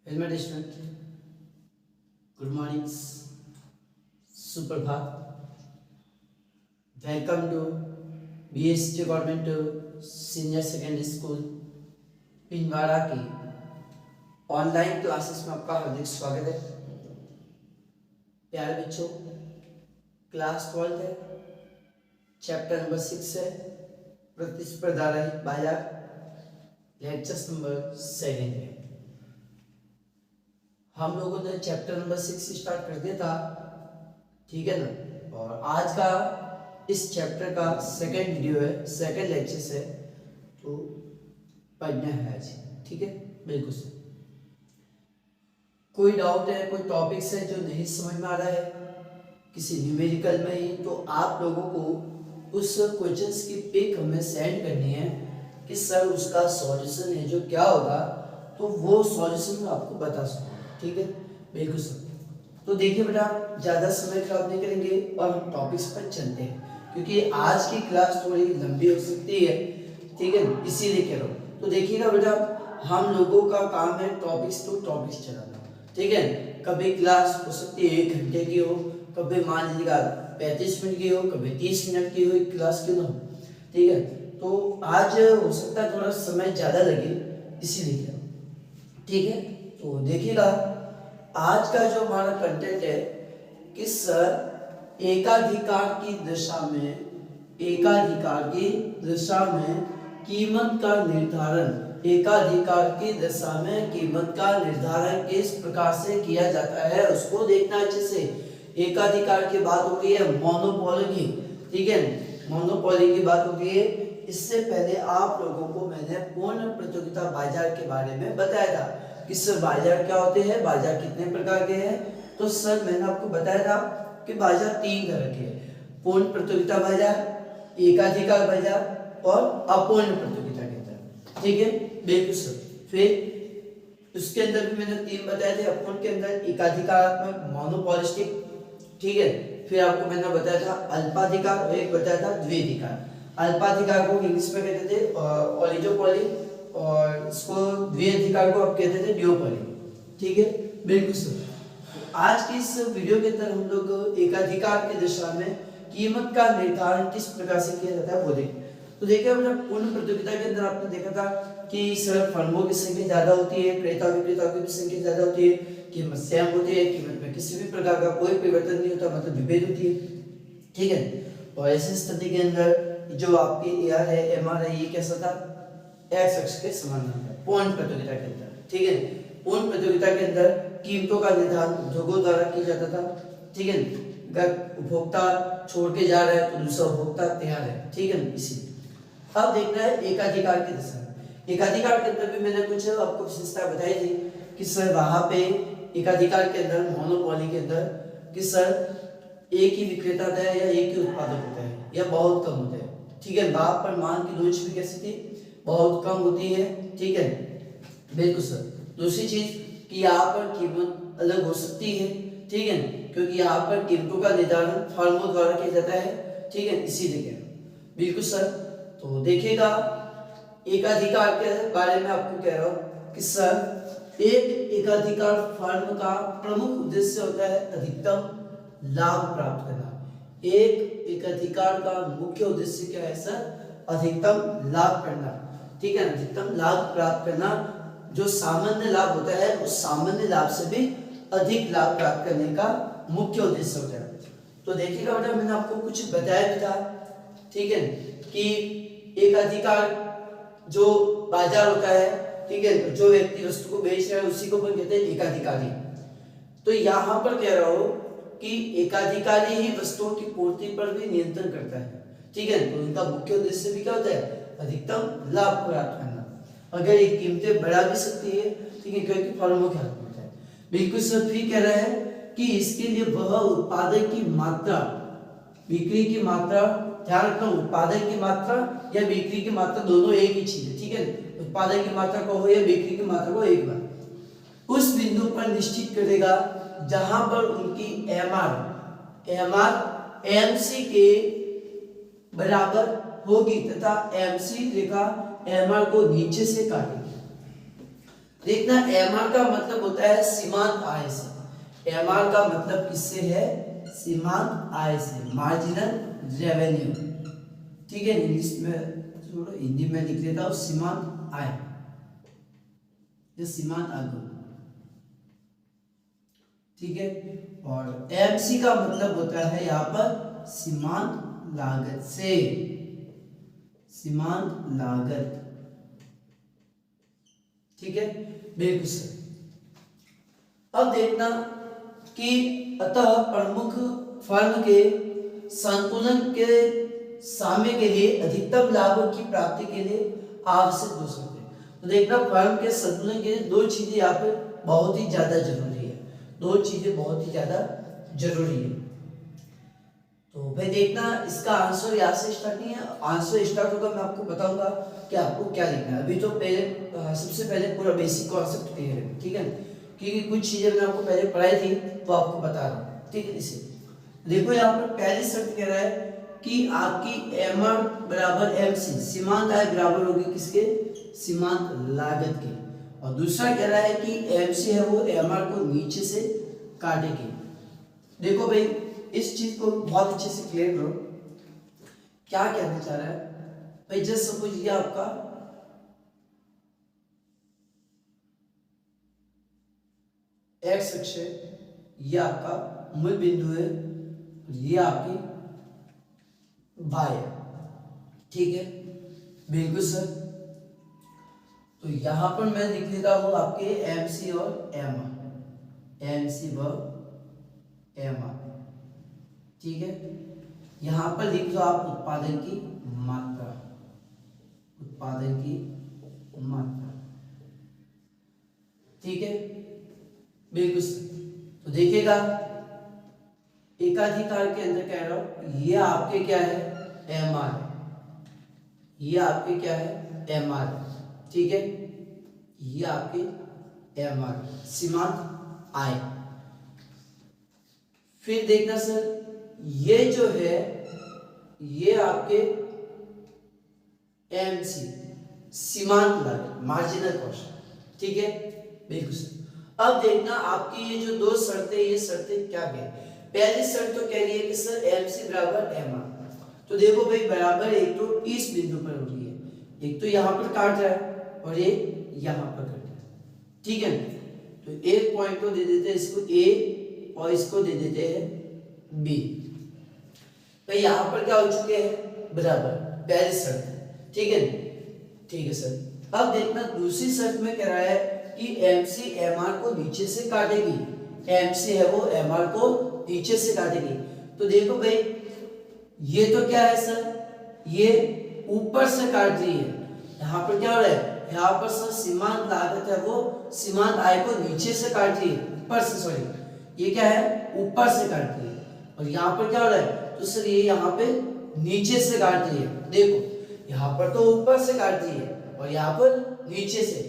Helmet student, good morning, सुप्रभात। Welcome to BST government senior secondary school Pindwara की online classes में आपका हार्दिक स्वागत है। प्यारे बच्चों, क्लास 12 है, चैप्टर नंबर 6 है, प्रतिस्पर्धा रहित बाजार, लेक्चर नंबर 7 है। हम लोगों ने चैप्टर नंबर 6 स्टार्ट कर दिया था, ठीक है ना। और आज का इस चैप्टर का सेकंड वीडियो है, सेकंड लेक्चर है, तो पढ़ना है आज, ठीक है, बिल्कुल सर। कोई डाउट है, कोई टॉपिक्स है जो नहीं समझ में आ रहा है किसी न्यूमेरिकल में ही, तो आप लोगों को उस क्वेश्चंस की पिक हमें सेंड करनी है कि सर उसका सॉल्यूशन है जो क्या होगा, तो वो सॉल्यूशन मैं आपको बता सकूँ, ठीक है, बिल्कुल सर। तो देखिए बेटा, ज़्यादा समय खराब नहीं करेंगे और हम टॉपिक्स पर चलते हैं, क्योंकि आज की क्लास थोड़ी लंबी हो सकती है, ठीक है, इसीलिए कह रहा हूँ। तो देखिएगा बेटा, हम लोगों का काम है टॉपिक्स टू टॉपिक्स चलाना, ठीक है। कभी क्लास हो सकती है 1 घंटे की हो, कभी मान लीजिएगा 35 मिनट की हो, कभी 30 मिनट की हो, क्लास क्यों ना हो, ठीक है। तो आज हो सकता है थोड़ा समय ज़्यादा लगे, इसीलिए कह रहा हूँ, ठीक है। तो देखिएगा, आज का जो हमारा कंटेंट है कि सर एकाधिकार की दिशा में कीमत का निर्धारण, एकाधिकार की दिशा में कीमत का निर्धारण किस प्रकार से किया जाता है उसको देखना अच्छे से। एकाधिकार की बात हो गई है, मोनोपोली की, ठीक है, मोनोपोली की बात हो गई है। इससे पहले आप लोगों को मैंने पूर्ण प्रतियोगिता बाजार के बारे में बताया था कि सर बाजार क्या होते हैं, बाजार कितने प्रकार के हैं। तो सर मैंने आपको बताया था कि बाजार 3 तरह के हैं, पूर्ण प्रतियोगिता बाजार, एकाधिकार बाजार और अपूर्ण प्रतियोगिता के अंदर, ठीक है, बिल्कुल सर। फिर उसके अंदर भी मैंने 3 बताए थे। अपूर्ण के अंदर एकाधिकारात्मक मोनोपोलिस्टिक, ठीक है। फिर आपको मैंने बताया था अल्पाधिकार और एक बताया था द्विधिकार। अल्पाधिकार को इंग्लिश में कहते थे ओलिगोपोली और इसको द्विअधिकार को आप कहते थे ड्यूओपोली, ठीक है, बिल्कुल सर। आज की इस वीडियो के अंदर हम लोग एकाधिकार की दिशा में कीमत का निर्धारण किस प्रकार से किया जाता है वो देखें। तो देखिए, पूर्ण प्रतियोगिता के अंदर आपने देखा था कि सर फर्मों की संख्या ज्यादा होती है, क्रेता विक्रेताओं की भी संख्या ज्यादा होती है, कीमत सेम होती है, कीमत में किसी भी प्रकार का कोई परिवर्तन नहीं होता, मतलब विभेद होती है, ठीक है। और ऐसी स्थिति के अंदर जो आपकी AR है, MR है, ये कैसा था, एक्स अक्ष के समानांतर पूर्ण प्रतियोगिता के अंदर, ठीक है। पूर्ण प्रतियोगिता के अंदर कीमतों का निर्धारण उद्योगों द्वारा किया जाता था, ठीक है। अगर उपभोक्ता छोड़ के जा रहा है तो दूसरा उपभोक्ता तैयार है, ठीक है, इसी। अब देखना है एकाधिकार की दिशा। एकाधिकार के अंदर भी मैंने कुछ आपको विशेषता बताई थी कि सर वहां पे एकाधिकार के अंदर, मोनोपोली के अंदर, कि सर एक ही विक्रेता होता है या एक ही उत्पादक होता है या बहुत कम होता है, ठीक है। लाभ पर मांग की लोच भी कैसी थी, बहुत कम होती है, ठीक है, बिल्कुल सर। दूसरी चीज कि यहाँ पर कीमत अलग हो सकती है, ठीक है, क्योंकि यहाँ पर कीमतों का निर्धारण फर्मों द्वारा किया जाता है, ठीक है, इसीलिए, बिल्कुल सर। तो देखिएगा, एकाधिकार के बारे में आपको कह रहा हूँ कि सर एक एकाधिकार फर्म का प्रमुख उद्देश्य होता है अधिकतम लाभ प्राप्त करना। एक एकाधिकार का मुख्य उद्देश्य क्या है सर, अधिकतम लाभ करना, ठीक है, अधिकतम लाभ प्राप्त करना। जो सामान्य लाभ होता है उस सामान्य लाभ से भी अधिक लाभ प्राप्त करने का मुख्य उद्देश्य होता है। तो देखिएगा बेटा, मैंने आपको कुछ बताया भी था, ठीक है, कि एकाधिकार जो बाजार होता है, ठीक है, जो व्यक्ति वस्तु को बेच रहा है उसी को कहते हैं एकाधिकारी। तो यहाँ पर कह रहा हूं कि एकाधिकारी ही वस्तुओं की पूर्ति पर भी नियंत्रण करता है, ठीक है। तो उनका मुख्य उद्देश्य भी क्या होता है, अधिकतम लाभ प्राप्त करना। अगर ये कीमतें बढ़ा भी सकती है, ठीक है, क्योंकि फर्मों के हाथ में होता है, बिल्कुल सर। फिर कह रहा है कि इसके लिए वह उत्पादन की मात्रा, बिक्री की मात्रा, ध्यान रखना, उत्पादन की मात्रा या बिक्री की मात्रा दोनों एक ही चीज है, ठीक है। उत्पादन की मात्रा को हो या बिक्री की मात्रा को एक बार उस बिंदु पर निश्चित करेगा जहां पर उनकी MR MC के बराबर होगी तथा MC रेखा MR को नीचे से काटेगी। देखना एमआर का मतलब होता है सीमांत आय से। एमआर का मतलब किससे है? सीमांत आय से, मार्जिनल रेवेन्यू। ठीक है, इंग्लिश में छोड़ो, हिंदी में लिख देता हूं सीमांत आय, ये सीमांत आय। ठीक है, और एमसी का मतलब होता है यहाँ पर सीमांत लागत से, सीमांत लागत। ठीक है, बिल्कुल सर। अब देखना कि अतः प्रमुख फर्म के संतुलन के सामने के लिए अधिकतम लाभ की प्राप्ति के लिए आवश्यक दो शर्तें। तो देखना फर्म के संतुलन के लिए दो चीजें यहाँ पे बहुत ही ज्यादा जरूरी है, दो चीजें बहुत ही ज्यादा जरूरी है। तो भाई देखना इसका आंसर यहाँ से स्टार्ट नहीं है, आंसर स्टार्ट होगा, मैं आपको बताऊंगा कि आपको क्या लिखना है। अभी तो पहले सबसे पहले पूरा बेसिक कॉन्सेप्ट क्लियर है, ठीक है, क्योंकि कुछ चीजें मैंने आपको पहले पढ़ाई थी तो आपको बता रहा हूँ। ठीक है, इसे देखो यहाँ पर पहली शर्त कह रहा है कि आपकी एमआर बराबर एमसी, सीमांत आय बराबर होगी किसके? सीमांत लागत के। और दूसरा कह रहा है कि एमसी है वो एमआर को नीचे से काटेगी। देखो भाई इस चीज को बहुत अच्छे से क्लियर करो, क्या कहना चाह रहा है भाई। जस्ट सपोज ये आपका एक्स अक्ष है, ये आपका मूल बिंदु है, ये आपकी वाई है। ठीक है, बिल्कुल सर। तो यहां पर मैं लिख देता हूं आपके एमसी और एमआर, एमसी व एमआर। ठीक है, यहां पर लिख दो आप उत्पादन की मात्रा, उत्पादन की मात्रा। ठीक है, बिल्कुल सर। तो देखिएगा एकाधिकार के अंदर कह रहा हूं ये आपके क्या है? एमआर है, ये आपके क्या है? एमआर। ठीक है, ये आपके एमआर सीमांत आय। फिर देखना सर ये जो है ये आपके एमसी सीमांत लागत, मार्जिनल कॉस्ट। ठीक है, बिल्कुल सर। अब देखना आपकी ये जो दो शर्तें, ये शर्तें क्या कह, पहली शर्त तो कह रही है कि सर एमसी बराबर एमआर। तो देखो भाई बराबर एक तो इस बिंदु पर हो रही है, एक तो यहां पर काट रहा है और एक यहां पर काट रहा है। ठीक है, तो एक पॉइंट को दे देते हैं इसको ए और इसको दे देते हैं बी। भाई यहां पर क्या हो चुके हैं? बराबर, पहली शर्त। ठीक है, ठीक है सर। अब देखना दूसरी शर्त में कह रहा है कि एमसी एमआर को नीचे से काटेगी, एमसी है वो एमआर को नीचे से काटेगी। तो देखो भाई ये तो क्या है सर? ये ऊपर से काट रही है। यहाँ पर क्या हो रहा है? यहाँ पर सर सीमांत लागत है वो सीमांत आय को नीचे से काट रही है, ऊपर से, सॉरी ये क्या है? ऊपर से काट रही है। और यहाँ पर क्या हो रहा है? तो सर ये यहाँ पे नीचे से काट रही है। देखो यहाँ पर तो ऊपर से काट रही है और यहाँ पर नीचे से।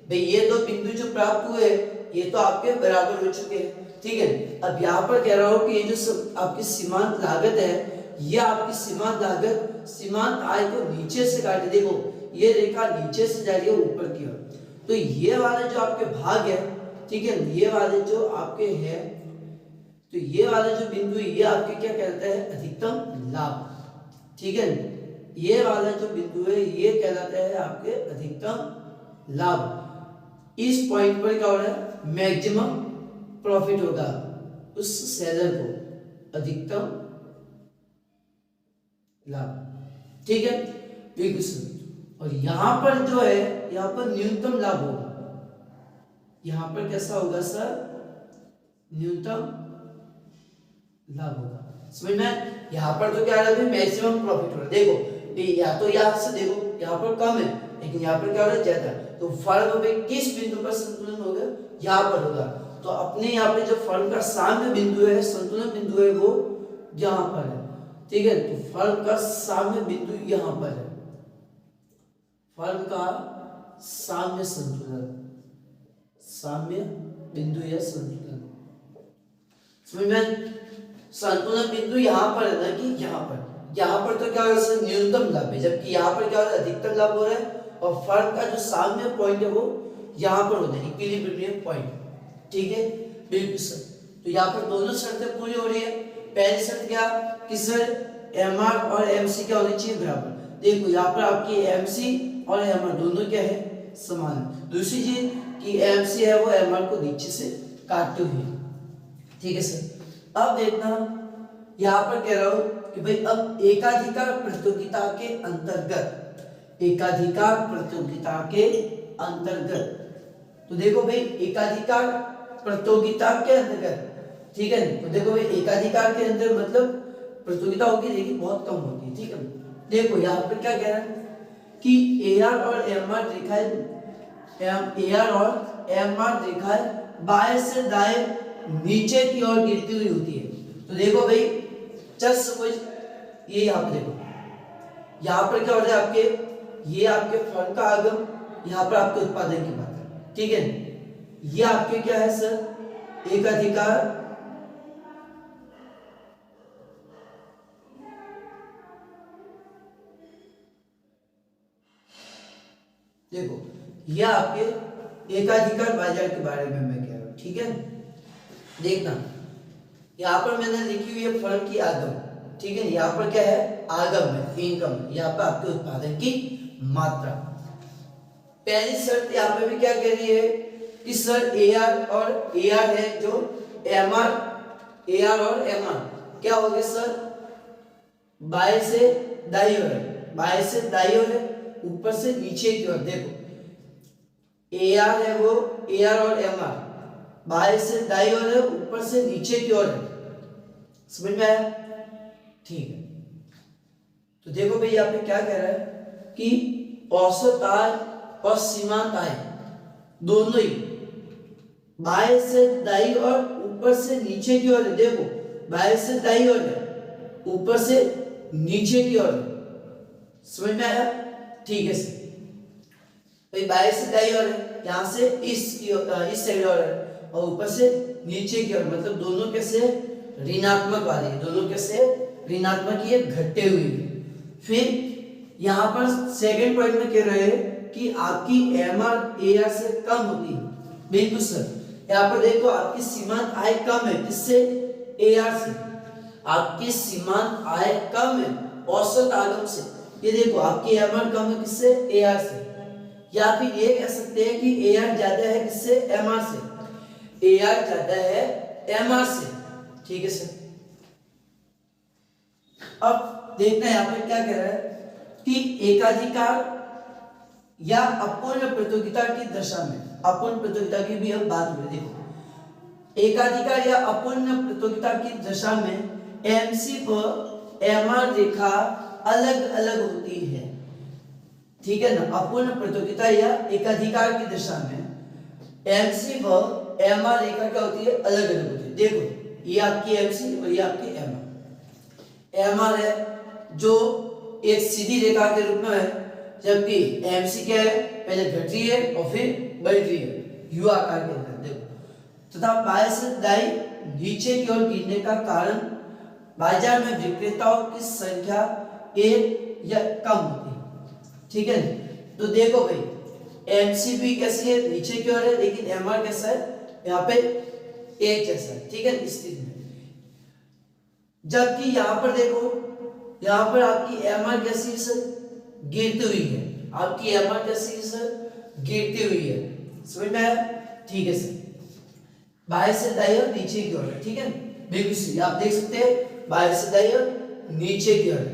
भाई ये दो बिंदु जो प्राप्त हुए ये तो आपके बराबर हो चुके हैं। ठीक है, अब यहाँ पर कह रहा हूं कि ये जो आपकी सीमांत लागत है ये आपकी सीमांत लागत सीमांत आय को नीचे से काटे। देखो ये रेखा नीचे से जा रही है ऊपर की ओर, तो ये वाले जो आपके भाग है, ठीक है, ये वाले जो आपके है, तो ये वाले जो बिंदु ये आपके क्या कहलाता है? अधिकतम लाभ। ठीक है, ये वाला जो बिंदु है ये कहलाता है आपके अधिकतम लाभ। इस पॉइंट पर क्या हो रहा है? मैक्सिमम प्रॉफिट होगा उस सेलर को, अधिकतम लाभ। ठीक है, बिल्कुल सर। और यहां पर जो है यहां पर न्यूनतम लाभ होगा। यहां पर कैसा होगा सर? न्यूनतम लाभ होगा। समझ में? यहां पर तो क्या है? मैक्सिमम प्रॉफिट हो रहा है। देखो या तो यहां से देखो यहां पर कम है लेकिन यहां पर क्या हो रहा है? ज्यादा। तो फर्म में किस बिंदु पर संतुलन होगा? यहां पर होगा। तो अपने यहाँ पे जो फर्म का साम्य बिंदु है, संतुलन बिंदु है, वो यहां पर है। ठीक है, तो फर्म का साम्य बिंदु यहां पर है, फर्म का साम्य संतुलन, साम्य बिंदु या संतुलन। समझ में? संतुलन बिंदु यहां पर है ना कि यहां पर। यहां पर तो क्या हो रहा है? न्यूनतम लाभ है, जबकि यहां पर क्या हो रहा है? अधिकतम लाभ हो रहा है। और फर्म का जो साम्य पॉइंट है वो यहाँ पर होता है इक्विलिब्रियम पॉइंट, ठीक है बिल्कुल सर। तो यहाँ पर दोनों शर्तें पूरी हो रही है। पहली शर्त क्या कि सर mr और mc क्या होनी चाहिए बराबर। देखो यहाँ पर आपकी mc और mr दोनों क्या है समान। दूसरी चीज कि mc है वो mr को नीचे से काटते हुए, ठीक है सर। अब देखना यहाँ पर कह रहा हूं कि भाई अब एकाधिकार प्रतियोगिता के अंतर्गत, एकाधिकार प्रतियोगिता के अंतर्गत, तो देखो भाई एकाधिकार प्रतियोगिता के अंतर्गत, ठीक है। तो देखो भाई एकाधिकार के अंदर मतलब प्रतियोगिता होगी लेकिन बहुत कम होगी, ठीक है। देखो यहाँ पर क्या कह रहा है कि AR और MR रेखाएं, AR और MR रेखाएं बाएं से दाएं नीचे की ओर गिरती हुई होती है। तो देखो भाई जस्ट सपोज ये यहाँ पे देखो, यहाँ पर क्या हो रहा है आपके, ये आपके फर्म का आगम, यहाँ पर आपके उत्पादन की बात है, ठीक है। ये आपके क्या है सर एकाधिकार, देखो यह आपके एकाधिकार बाजार के बारे में मैं कह रहा हूं, ठीक है। देखना यहाँ पर मैंने लिखी हुई है फर्म की आगम, ठीक है। यहाँ पर क्या है आगम है, इनकम, यहाँ पर आपके उत्पादन की मात्रा। पहली शर्त यहाँ पे भी क्या कह रही है कि सर AR और AR है जो MR, AR और MR क्या हो गए सर बाएं से दाईं ओर है, बाएं से दाईं ओर है, ऊपर से नीचे की ओर। देखो AR है वो AR और MR बाएं से दाईं ओर है, ऊपर से नीचे की ओर है, समझ में आया, ठीक है। तो देखो भाई यहाँ पे क्या कह रहा है कि औसत आय और सीमांत आय दोनों ही बाएं से दाईं और ऊपर से नीचे की ओर है। देखो बाएं से दाईं ओर है, ऊपर से नीचे की ओर, समझ में आया, ठीक है सर। भाई बाएं से दाईं ओर है, यहाँ से इस साइड और है, और ऊपर से नीचे की ओर, मतलब दोनों कैसे ऋणात्मक वाली है, दोनों कैसे ऋणात्मक ये घटते हुए। फिर यहाँ पर सेकंड पॉइंट में कह रहे हैं कि आपकी MR AR से कम होती है, बिल्कुल सर। यहाँ पर देखो आपकी सीमांत आय कम है, किससे AR से, आपकी सीमांत आय कम है औसत आगम से। ये देखो आपकी MR कम है किससे AR से, या फिर ये कह सकते हैं कि AR ज्यादा है किससे MR से, AR ज्यादा है MR से, ठीक है सर। अब देखना यहाँ पे क्या कह रहा है कि एकाधिकार या अपूर्ण प्रतियोगिता की दशा में, अपूर्ण प्रतियोगिता की भी हम बात करें। देखो एकाधिकार या अपूर्ण प्रतियोगिता की दशा में MC व MR रेखा अलग अलग होती है, ठीक है ना। अपूर्ण प्रतियोगिता या एकाधिकार की दशा में MC व MR रेखा क्या होती है अलग अलग होती है। देखो ये आपकी MC और ये आपकी MR, MR है जो एक सीधी रेखा के रूप में है, जबकि MC क्या है पहले घट रही है और फिर बढ़ रही है यू आकार के अंदर। देखो तथा बाएं से दाईं नीचे की ओर गिरने का कारण बाजार में विक्रेताओं की संख्या एक या कम होती है, ठीक है। तो देखो भाई MC भी कैसी है नीचे की ओर है, लेकिन MR कैसा है यहाँ पे एक जैसा है, ठीक है इस स्थिति में। जबकि यहाँ पर देखो यहाँ पर आपकी MR कैसी है सर गिरती हुई है, आपकी MR कैसी है सर गिरती हुई है, समझ में आया, ठीक है सर। बाएं से दाईं और नीचे की ओर, ठीक है बिल्कुल सही। आप देख सकते हैं बाएं से दाईं और नीचे की ओर,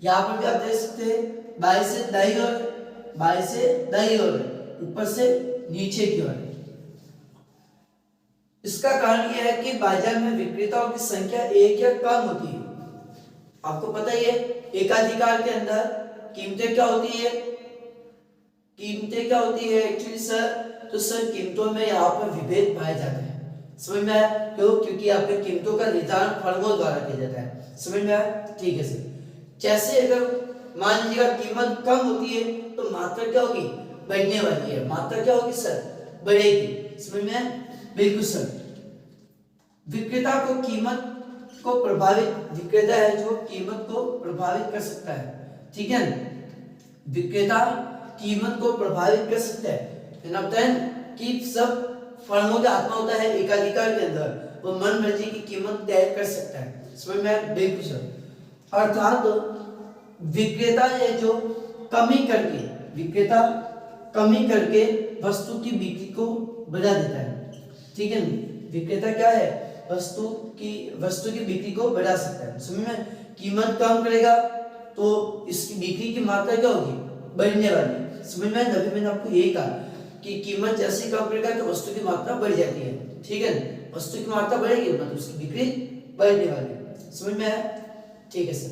यहाँ पर भी आप देख सकते हैं बाएं से दाईं और, बाएं से दाईं ओर, ऊपर से नीचे की ओर। इसका कारण यह है कि बाजार में विक्रेताओं की संख्या एक या कम होती है। आपको पता ही है एकाधिकार के अंदर कीमतें क्या होती है, कीमतें क्या होती है एक्चुअली सर, तो सर कीमतों में यहाँ पर विभेद पाया जाता है, समझ में आया, क्यों, क्योंकि यहाँ पे कीमतों का निर्धारण फर्मों द्वारा किया जाता है, समझ में आया, ठीक है सर। जैसे अगर मान लीजिएगा कीमत कम होती है तो मात्रा क्या होगी बढ़ने वाली है, मात्रा क्या होगी सर बढ़ेगी, समझ में आया, बिल्कुल सर। विक्रेता को कीमत को प्रभावित, विक्रेता है जो कीमत को प्रभावित कर सकता है, ठीक है। विक्रेता कीमत को प्रभावित कर सकता है, मैंने बताया कि सब फर्मों का आत्मा होता है एकाधिकार के अंदर, वो मन मर्जी की कीमत तय कर सकता है। समझ में बिल्कुल सर। अर्थात विक्रेता है जो विक्रेता कमी करके वस्तु की बिक्री को बढ़ा देता है। ठीक है, विक्रेता क्या है, वस्तु की बिक्री को बढ़ा सकता है। समझ में, कीमत कम करेगा तो इसकी बिक्री की मात्रा क्या होगी, बढ़ने वाली। समझ में, अभी मैंने आपको यही कहा कि कीमत जैसे कम करेगा तो वस्तु की मात्रा बढ़ जाती है। ठीक है, वस्तु की मात्रा बढ़ेगी मतलब उसकी बिक्री बढ़ने वाली। समझ में आया? ठीक है सर।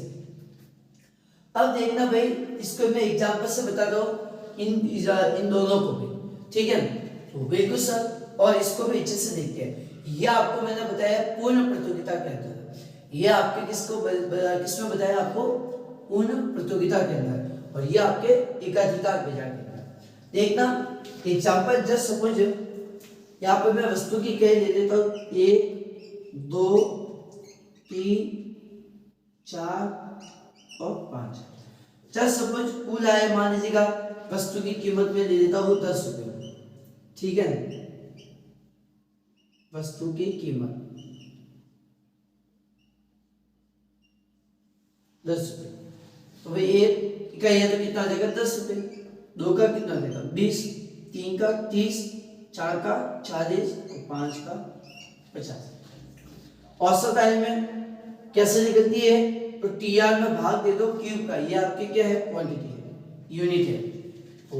अब देखना भाई, इसको मैं एग्जांपल से बताता हूँ इन दोनों को भी। ठीक है, तो बिल्कुल सर। और इसको भी अच्छे से देखते हैं। यह आपको मैंने बताया पूर्ण प्रतियोगिता के अंदर, यह आपके किसमें बताया आपको, पूर्ण प्रतियोगिता के अंदर, और यह आपके एकाधिकार बाजार के अंदर। देखना एग्जांपल, जस्ट सपोज यहाँ पे मैं वस्तु की कह ले लेता हूँ 1 2 3 4 और 5। जस्ट सपोज कुल आय मान लीजिएगा वस्तु की कीमत में ले लेता हूँ 10 रुपये। ठीक है, वस्तु की कीमत 10 रुपये। तो भाई एक इकाई है तो कितना आ जाएगा 10 रुपये, 2 का कितना आ जाएगा 20, 3 का 30, 4 का 40 और 5 का 50। औसत आय में कैसे निकलती है, तो टीआर में भाग दे दो क्यूब का, ये आपकी क्या है, क्वांटिटी है, यूनिट है। तो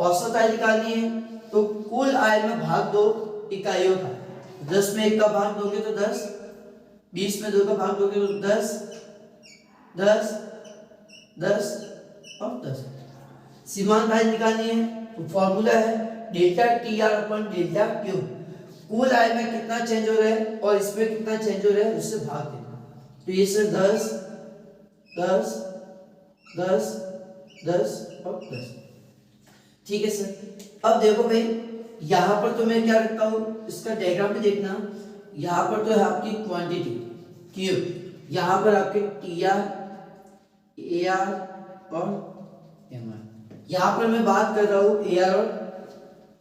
औसत आय निकालनी है तो कुल आय में भाग दो इकाइयों का। 10 में 1 का भाग दोगे तो 10, 20 में 2 का भाग दोगे तो 10, 10, 10 और 10। सीमांत आय निकालनी है तो फॉर्मूला है डेल्टा टी आर अपन डेल्टा क्यू। कुल आय में कितना चेंज हो रहा है और इसमें कितना चेंज हो रहा है उससे भाग देना। तो ये सर 10, 10, 10, 10 और 10। ठीक है सर। अब देखो भाई, यहां पर तो मैं क्या रखता हूं, इसका डायग्राम भी देखना। यहां पर तो है आपकी क्वांटिटी क्यू, यहां पर आपके टी आर, ए आर और एम आर। यहां पर मैं बात कर रहा हूं ए आर और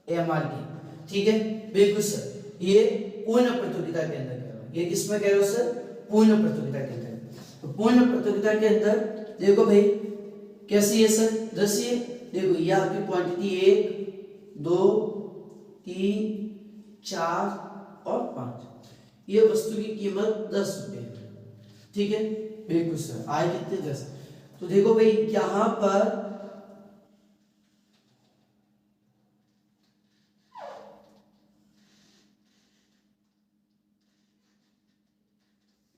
एम आर की। ठीक है, बिल्कुल सर। ये पूर्ण प्रतियोगिता के अंदर कह रहा हूं, ये किसमें कह रहा हूं सर, पूर्ण प्रतियोगिता के अंदर। तो पूर्ण प्रतियोगिता के अंदर देखो भाई कैसी है सर, दृश्य देखो, ये आपकी क्वांटिटी 1 2 3 4 और 5। ये वस्तु की कीमत 10 रुपये है। ठीक है, बिल्कुल सर। आय कितने 10। तो देखो भाई यहां पर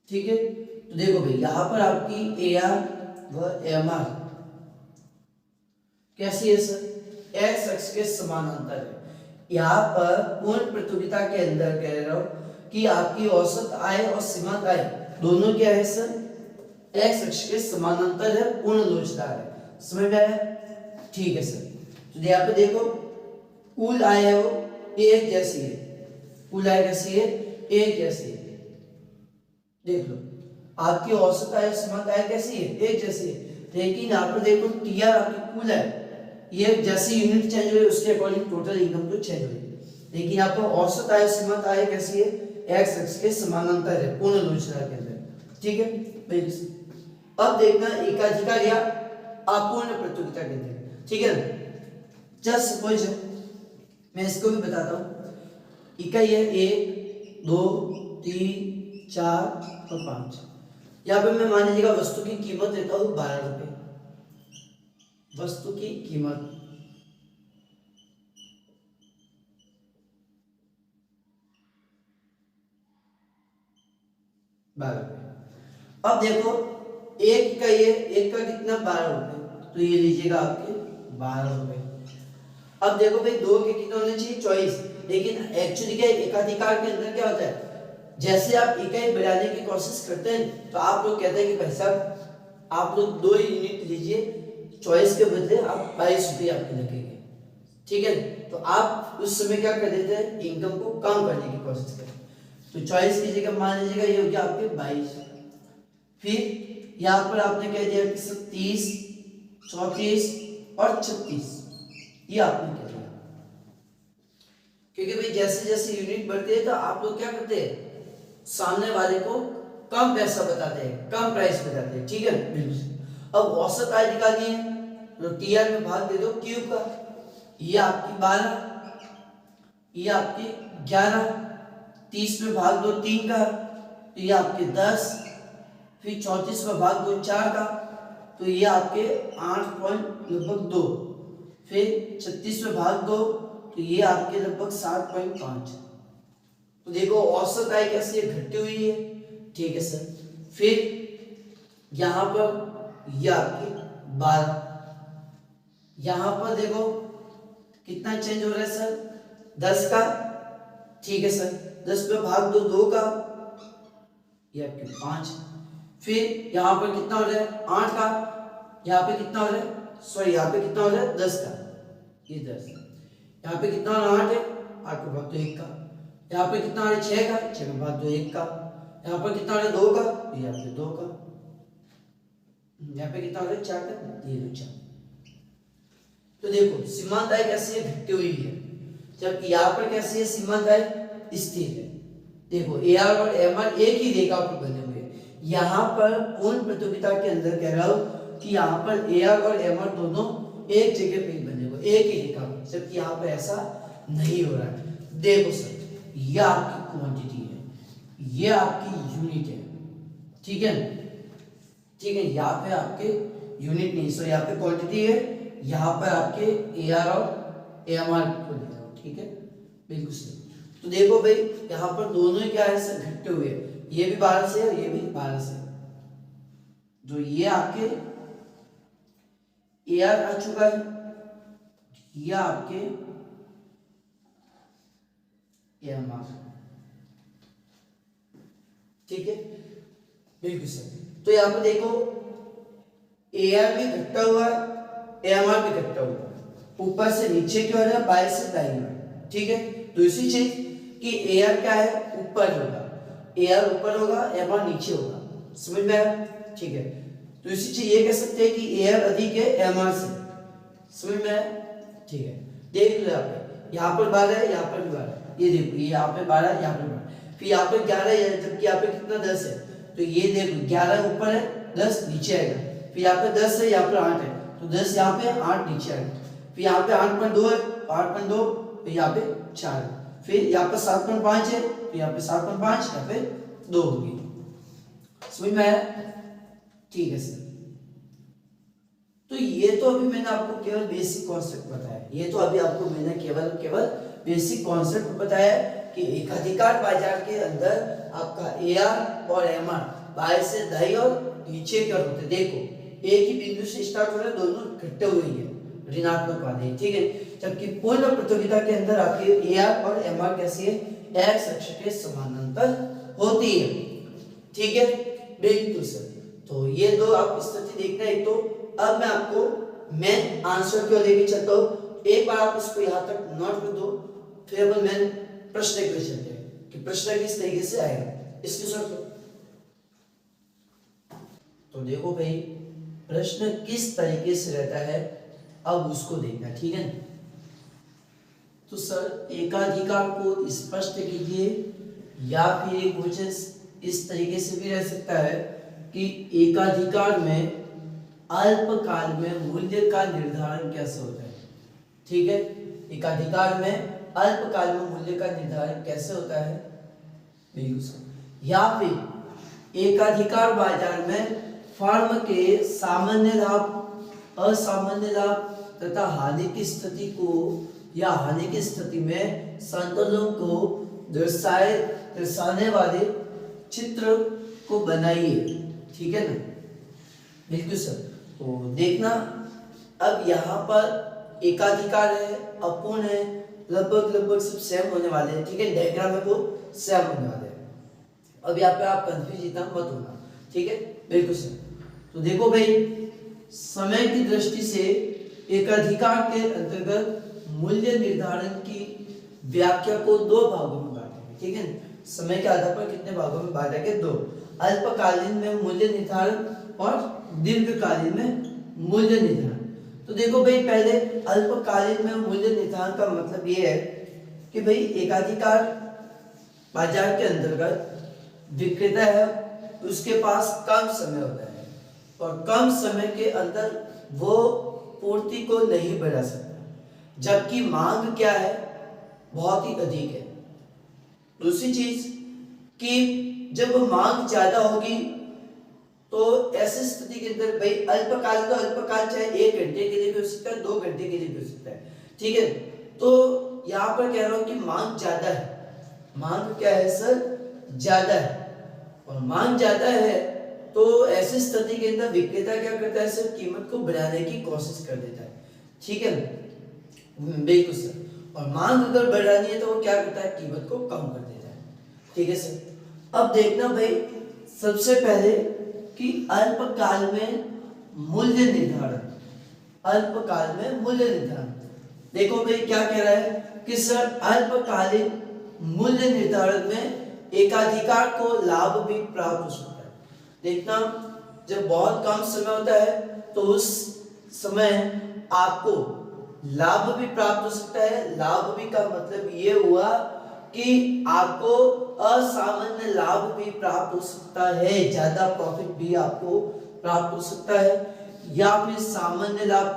ठीक है, तो देखो भाई यहां पर आपकी ए आर व एम आर कैसी है सर, एक्स अक्ष के समानांतर है। यहाँ पर पूर्ण प्रतियोगिता के अंदर कह रहा हूं कि आपकी औसत आय और सीमांत आय दोनों क्या है सर, एक्स अक्ष के समानांतर है, पूर्ण लोचदार है। समझ में आया? ठीक है सर। तो यहाँ पे देखो कुल आय है वो एक जैसी है, कुल आय कैसी है, एक जैसी है। देख लो आपकी औसत आय सीमांत आय कैसी है, एक जैसी है। लेकिन यहाँ पर देखो टी आर आपकी कुल है, ये जैसी यूनिट चेंज हो रही है उसके अकॉर्डिंग टोटल इनकम तो चेंज हो रही है। लेकिन यहाँ पर औसत आय सीमांत आय कैसी है, एक्स अक्ष के समानांतर है, पूर्ण लोचदार के अंदर। ठीक है, अब देखना एकाधिकार या अपूर्ण प्रतियोगिता के अंदर। ठीक है, जस्ट सपोज मैं इसको भी बताता हूँ। इकाई है 1 2 3 4 और 5। यहाँ पे मैं मान लीजिएगा वस्तु की कीमत देता हूँ 12 रुपए। वस्तु की कीमत 12 रुपए। अब देखो एक का ये, एक का कितना 12 रुपए, तो ये लीजिएगा आपके 12 रुपए। अब देखो भाई दो के कितने होने चाहिए, 24। लेकिन एक्चुअली क्या एकाधिकार के अंदर क्या होता है, जैसे आप इकाई बढ़ाने की कोशिश करते हैं तो आप लोग कहते हैं कि भाई साहब आप लोग 2 यूनिट लीजिए, 24 के बदले आप 22 रुपये आपके लगेंगे। ठीक है, तो आप उस समय क्या कर देते हैं, इनकम को कम करने की कोशिश करते हैं। तो 24 की जगह मान लीजिएगा ये हो गया आपके 22। फिर यहाँ पर आपने कह दिया कि 30 34 और 36, ये आपने कह दिया। क्योंकि भाई जैसे जैसे यूनिट बढ़ती है तो आप लोग क्या करते हैं, सामने वाले को कम पैसा बताते हैं, कम प्राइस बताते हैं, ठीक है बिल्कुल। अब औसत आय निकालिए, तो टीआर में भाग दे दो क्यूब का, ये आपकी 12, ये आपके 11, 30 में भाग दो 3 का, तो ये आपके 10, फिर 34 में भाग दो 4 का, तो ये आपके 8 पॉइंट लगभग 2, फिर 36 में भाग दो, तो ये आपके लगभग 7.5। तो देखो औसत आय कैसी है, घटती हुई है, ठीक है सर। फिर यहाँ पर ये आपके 12, यहाँ पर देखो कितना चेंज हो रहा है सर, 10 का, ठीक है सर। 10 पे भाग दो 2 का, ये आपके 5। फिर यहाँ पर कितना हो रहा है 8 का, यहाँ पे कितना हो रहा है, सॉरी यहाँ पे कितना हो रहा है 10 का, ये 10। यहाँ पे कितना हो रहा है 8 है, 8 पे भाग दो 1 का। यहाँ पे कितना हो रहा है 6 का, 6 पे भाग दो 1 का। यहाँ पर कितना हो रहा है 2 का, ये यहाँ पे 2 का। यहाँ पे कितना हो रहा है 4 का, ये 2 4। तो देखो सीमांत आय कैसी है, घटती हुई है, जबकि यहाँ पर कैसी है सीमांत आय, स्थिर है। देखो एआर और एमआर एक ही रेखा पर बने हुए हैं। यहाँ पर पूर्ण प्रतियोगिता के अंदर कह रहा हूँ कि यहाँ पर एआर और एमआर दोनों एक जगह पे बने हुए, एक ही रेखा पर, जबकि यहाँ पे ऐसा नहीं हो रहा है। देखो सर ये आपकी क्वांटिटी है, ये आपकी यूनिट है, ठीक है, ठीक है। यहाँ पे आपके यूनिट नहीं, सो यहाँ पे क्वांटिटी है, यहाँ पर आपके एआर और एमआर को ले जाओ, ठीक है बिल्कुल सही। तो देखो भाई यहाँ पर दोनों ही क्या है सर, घटते हुए, ये भी 12 से और ये भी 12 से। जो ये आपके एआर आ चुका है, ये आपके एमआर, ठीक है बिल्कुल सर। तो यहाँ पर देखो एआर भी घटता हुआ है, एमआर भी घटता हुआ है, ऊपर से नीचे की ओर है, बाएं से दाईं ओर, ठीक है। दूसरी चीज कि एआर क्या है, ऊपर होगा, एआर ऊपर होगा, एमआर नीचे होगा, समझ में आया, ठीक है। दूसरी चीज ये कह सकते हैं कि एआर अधिक है एमआर से, समझ में आया, ठीक है। देख लो यहाँ पर 12 है, यहाँ पर भी 12, ये देखो ये यहाँ पे 12, यहाँ पे 12, फिर यहाँ पे 11 है, जबकि यहाँ पे कितना 10 है, तो ये देखो 11 ऊपर है, 10 नीचे आएगा, फिर यहाँ पे 10 है, यहाँ पे 8 है, तो 10 यहाँ पे 8 नीचे आएगा, फिर यहाँ पे 8.2 है, 8.2, फिर यहाँ पे 4 है, फिर यहाँ पे 7.5 है, फिर यहाँ पे 7.5, यहाँ पे 2 होगी, समझ में आया, ठीक है सर। तो ये तो अभी मैंने आपको केवल बेसिक कॉन्सेप्ट बताया, ये तो अभी आपको मैंने केवल बेसिक कॉन्सेप्ट बताया कि एकाधिकार बाजार के अंदर आपका एआर और एमआर बाएं से दाईं और नीचे की ओर होते, देखो एक ही बिंदु से स्टार्ट हो रहे हैं, दोनों घटते हुए ही है, ऋणात्मक वाले, ठीक है। जबकि पूर्ण प्रतियोगिता के अंदर आपके एआर और एमआर कैसी है, एक्स अक्ष के समानांतर होती है, ठीक है बिल्कुल सर। तो ये दो आप स्थिति देखना है। तो अब मैं आपको मेन आंसर क्यों लेके चलता हूँ, एक बार आप इसको यहाँ तक नोट कर दो, फिर अपन मेन प्रश्न के लिए चलते हैं कि प्रश्न किस तरीके से आएगा, इसकी सोचो। तो देखो भाई प्रश्न किस तरीके से रहता है, अब उसको देखना, ठीक है। तो सर एकाधिकार को स्पष्ट कीजिए, या फिर एक क्वेश्चन इस तरीके से भी रह सकता है कि एकाधिकार में अल्पकाल में मूल्य का निर्धारण कैसे होता है, ठीक है। एकाधिकार में अल्पकाल में मूल्य का निर्धारण कैसे होता है, बिल्कुल सर। या फिर एकाधिकार बाजार में फर्म के सामान्य लाभ, असामान्य लाभ तथा हानि की स्थिति को या हानि की स्थिति में संतुलन को दर्शाने वाले चित्र को बनाइए, ठीक है ना, बिल्कुल सर। तो देखना अब यहाँ पर एकाधिकार है, अपूर्ण है, लगभग सब सेम होने वाले हैं, ठीक है, डायग्राम में वो सेम होने वाले हैं। अब यहाँ पे आप कंफ्यूज इतना मत होना, ठीक है बिल्कुल सर। तो देखो भाई समय की दृष्टि से एकाधिकार के अंतर्गत मूल्य निर्धारण की व्याख्या को दो भागों में बांटेंगे, ठीक है। समय के आधार पर कितने भागों में बांटेंगे, दो, अल्पकालीन में मूल्य निर्धारण और दीर्घकालीन में मूल्य निर्धारण। तो देखो भाई पहले अल्पकालीन में मूल्य निर्धारण का मतलब ये है कि भाई एकाधिकार बाजार के अंतर्गत विक्रेता है, उसके पास कम समय होता है और कम समय के अंदर वो पूर्ति को नहीं बढ़ा सकता, जबकि मांग क्या है, बहुत ही अधिक है। दूसरी चीज कि जब मांग ज्यादा होगी तो ऐसी स्थिति के अंदर भाई अल्पकाल तो अल्पकाल चाहे 1 घंटे के लिए भी हो सकता है, 2 घंटे के लिए भी हो सकता है, ठीक है। तो यहाँ पर कह रहा हूं कि मांग ज्यादा है, मांग क्या है सर, ज्यादा है, और मांग ज्यादा है तो ऐसी स्थिति के अंदर विक्रेता क्या करता है सर, कीमत को बढ़ाने की कोशिश कर देता है, ठीक है, बिल्कुल सर। और मांग अगर बढ़ानी है तो वो क्या करता है, कीमत को कम कर देता है, ठीक है सर। अब देखना भाई सबसे पहले कि अल्पकाल में मूल्य निर्धारण, अल्पकाल में मूल्य निर्धारण। देखो भाई क्या कह रहा है कि सर अल्पकालीन मूल्य निर्धारण में एकाधिकार को लाभ भी प्राप्त हो सकता है। देखना जब बहुत कम समय होता है तो उस समय आपको लाभ भी प्राप्त हो सकता है। लाभ भी का मतलब ये हुआ कि आपको असामान्य लाभ भी प्राप्त हो सकता है, ज्यादा प्रॉफिट भी आपको प्राप्त हो सकता है, या फिर सामान्य लाभ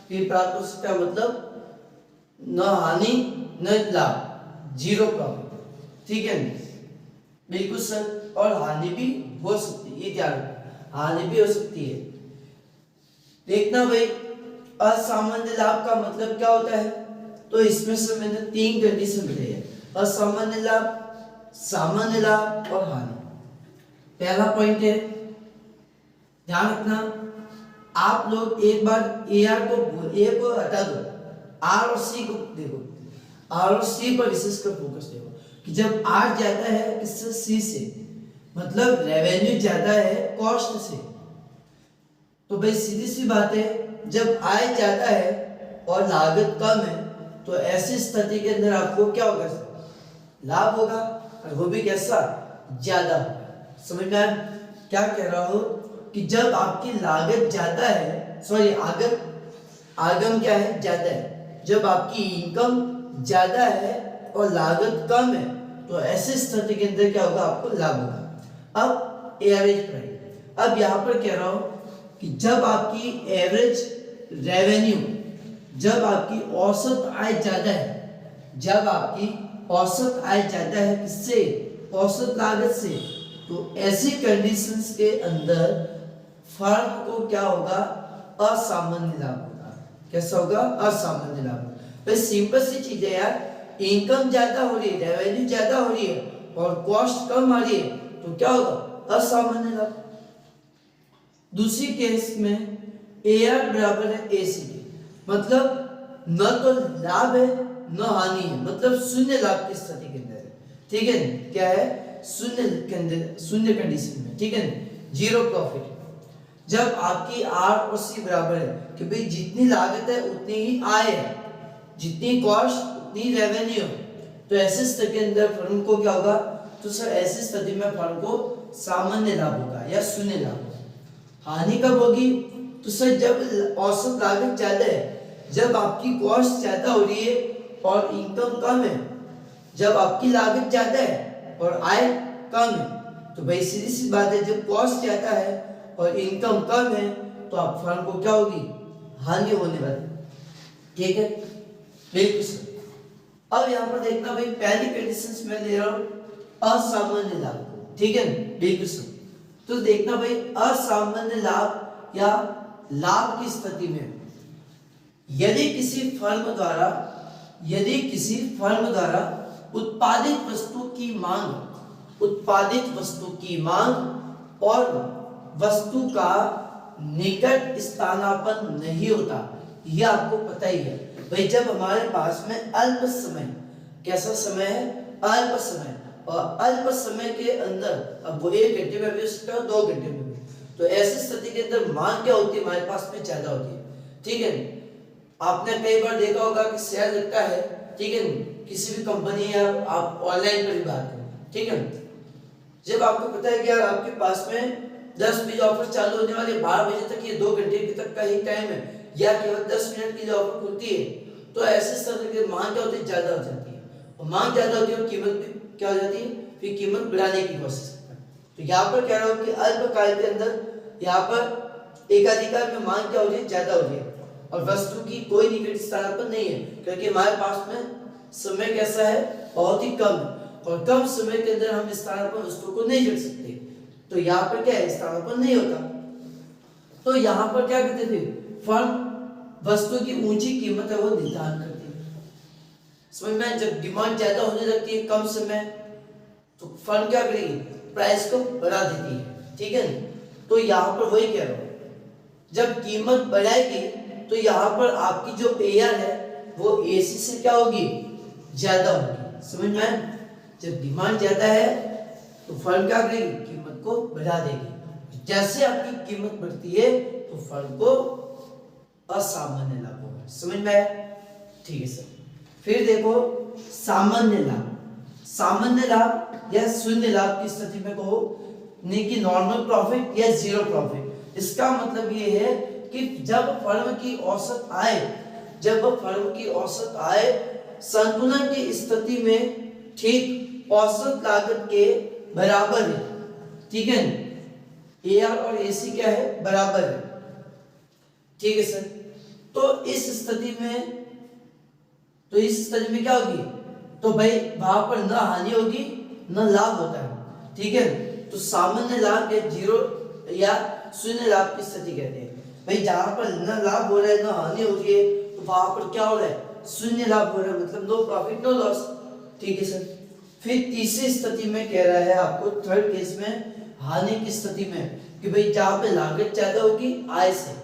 भी प्राप्त हो सकता है, मतलब न हानि न लाभ, जीरो प्रॉफिट, ठीक है, बिल्कुल सर। और हानि भी हो सकती है, ये ध्यान रखना, हानि भी हो सकती है। देखना भाई असामान्य लाभ का मतलब क्या होता है, तो इसमें से मैंने 3 कंडीशन बताई है, असामान्य लाभ, सामान्य लाभ और हानि। पहला पॉइंट है, ध्यान रखना, आप लोग एक बार ए आर को हटा दो, आर और सी को देखो, आर और सी पर विशेष कर फोकस देखो कि जब आर ज्यादा है किससे, सी से, मतलब रेवेन्यू ज्यादा है कॉस्ट से, तो भाई सीधी सी बात है जब आय ज्यादा है और लागत कम है तो ऐसी स्थिति के अंदर आपको क्या होगा, लाभ होगा, और वो भी कैसा, ज्यादा। समझ में आया क्या कह रहा हूं कि जब आपकी लागत ज्यादा है, सॉरी आगम क्या है, ज्यादा है, जब आपकी इनकम ज्यादा है और लागत कम है तो ऐसी स्थिति के अंदर क्या होगा, आपको लाभ होगा। अब एवरेज प्राइस, अब यहां पर कह रहा हूं कि जब आपकी एवरेज रेवेन्यू, जब आपकी औसत आय ज्यादा है, जब आपकी औसत आय ज्यादा है किससे, औसत लागत से, तो ऐसी कंडीशंस के अंदर फर्म को क्या होगा, असामान्य लाभ होगा। कैसा होगा, असामान्य लाभ। भाई सिंपल सी चीज है यार, इनकम ज्यादा हो रही है, रेवेन्यू ज्यादा हो रही है और कॉस्ट कम आ रही है तो क्या होगा, असामान्य लाभ। दूसरी केस में AR बराबर है ACD, मतलब न तो लाभ है न हानि है, मतलब शून्य लाभ की स्थिति के अंदर है, ठीक है, क्या है, शून्य के अंदर, शून्य कंडीशन में, ठीक है, जीरो प्रॉफिट। जब आपकी R और C बराबर है कि भाई जितनी लागत है उतनी ही आय है, जितनी कॉस्ट उतनी रेवेन्यू, तो ऐसी स्थिति के अंदर फर्म को क्या होगा, तो सर ऐसी स्थिति में फर्म को सामान्य लाभ होगा या शून्य लाभ होगा। हानि कब होगी, तो सर जब औसत लागत ज्यादा है, जब आपकी कॉस्ट ज्यादा हो रही है और इनकम कम है, जब आपकी लागत ज्यादा है और आय कम है, तो भाई सीधी सी बात है जब कॉस्ट ज्यादा है और इनकम कम है तो आप फर्म को क्या होगी, हानि होने वाली, ठीक है, बिल्कुल सर। अब यहाँ पर देखना भाई पहली कंडीशन में ले रहा हूं असामान्य लाभ को, ठीक है, बिल्कुल सर। तो देखना भाई असामान्य लाभ या लाभ की स्थिति में यदि किसी फर्म द्वारा उत्पादित वस्तु की मांग और वस्तु का निकट स्थानापन्न नहीं होता, यह आपको पता ही है भाई। जब हमारे पास में अल्प समय, कैसा समय है, अल्प समय, और अल्प समय के अंदर अब वो 1 घंटे में भी हो सकता है, 2 घंटे में भी, तो ऐसी स्थिति के अंदर मांग क्या होती है, हमारे पास में ज्यादा होती है, ठीक है। आपने कई बार देखा होगा कि शेयर लगता है, ठीक है, किसी भी कंपनी या आप ऑनलाइन पर ही बात करें, ठीक है, जब आपको पता है कि यार आपके पास में 10 बजे ऑफर चालू होने वाले, 12 बजे तक, ये 2 घंटे तक का ही टाइम है, या केवल 10 मिनट की जो ऑफर खुलती है, तो ऐसे स्थिति की मांग क्या होती है, ज्यादा हो जाती है, और मांग ज्यादा होती है और कीमत भी क्या हो जाती है, फिर कीमत बढ़ाने की कोशिश करता है। तो यहाँ पर कह रहा हूँ कि अल्पकाल के अंदर यहाँ पर एकाधिकार में मांग क्या हो रही है, ज्यादा हो रही है और वस्तु की कोई निकट स्थानापन्न नहीं है, क्योंकि हमारे पास में समय कैसा है, बहुत ही कम है और कम समय के अंदर हम स्थानापन्न वस्तु को नहीं रख सकते। तो यहाँ पर क्या है, स्थानापन्न नहीं होता। तो यहाँ पर क्या करते थे, फर्म वस्तु की ऊंची कीमत है वो निर्धारण करती है। समझ में, जब डिमांड ज्यादा होने लगती है कम समय, तो फर्म क्या करेगी, प्राइस को बढ़ा देती है, ठीक है। तो यहाँ पर वही कह रहा हूँ, जब कीमत बढ़ाएगी तो यहाँ पर आपकी जो एआर है वो एसी से क्या होगी, ज्यादा होगी। समझ में, जब डिमांड ज्यादा है तो फर्म क्या करेगी, कीमत को बढ़ा देगी। जैसे आपकी कीमत बढ़ती है तो फर्म को असामान्य लाभ होगा। समझ में आया, ठीक है सर। फिर देखो सामान्य लाभ। सामान्य लाभ या शून्य लाभ की स्थिति में कहो, नहीं कि नॉर्मल प्रॉफिट या जीरो प्रॉफिट। इसका मतलब ये है कि जब फर्म की औसत आय, जब फर्म की औसत आय संतुलन की स्थिति में ठीक औसत लागत के बराबर है, ठीक है। एआर और एसी क्या है, बराबर है, ठीक है सर। तो इस स्थिति में क्या होगी, तो भाई वहां पर न हानि होगी न लाभ होता है, ठीक है। तो सामान्य लाभ या जीरो या शून्य लाभ की स्थिति कहते हैं। भाई जहां पर न लाभ हो रहा है न हानि हो रही है तो वहां पर क्या हो रहा है, शून्य लाभ हो रहा है, मतलब नो प्रॉफिट नो लॉस, ठीक है सर। फिर तीसरी स्थिति में कह रहा है आपको, थर्ड केस में हानि की स्थिति में, कि भाई जहां पे लागत ज्यादा होगी आय से,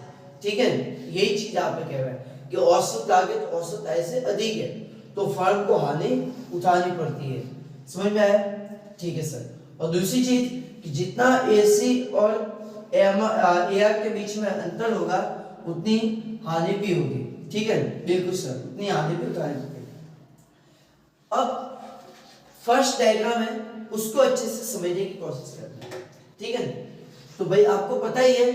ठीक है। यही चीज यहाँ पे कह रहा है कि औसत लागत औसत आय से अधिक है तो फर्म को हानि उठानी पड़ती है। समझ में आया, ठीक है सर। और दूसरी चीज कि जितना एसी और एआर के बीच में अंतर होगा उतनी हानि भी होगी, ठीक है, बिल्कुल सर, उतनी हानि भी उठानी पड़ेगी। अब फर्स्ट डायग्राम है उसको अच्छे से समझने की कोशिश करना है, ठीक है। तो भाई आपको पता ही है,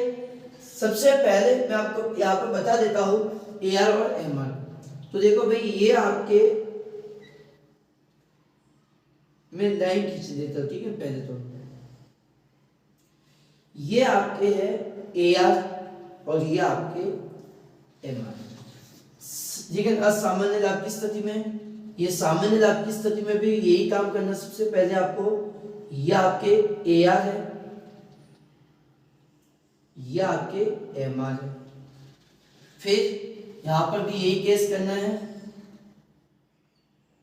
सबसे पहले मैं आपको यहाँ पे बता देता हूँ एआर और एमआर। तो देखो भाई ये आपके, मैं लाइन खींच देता हूँ, ठीक है। पहले तो ये आपके है एआर और ये आपके एमआर, ठीक है। असामान्य लाभ की स्थिति में, ये सामान्य लाभ की स्थिति में भी यही काम करना। सबसे पहले आपको, ये आपके एआर है, ये आपके एमआर है। फिर यहां पर भी यही केस करना है,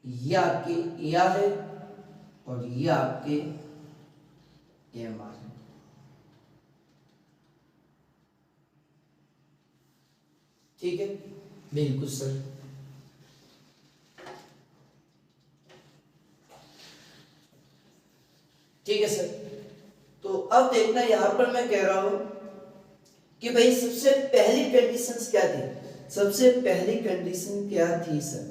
ये आपके एआर है और ये आपके एमआर है, ठीक है, बिल्कुल सर। ठीक है सर। तो अब देखना, यहां पर मैं कह रहा हूं कि भाई सबसे पहली कंडीशंस क्या थी, सबसे पहली कंडीशन क्या थी सर।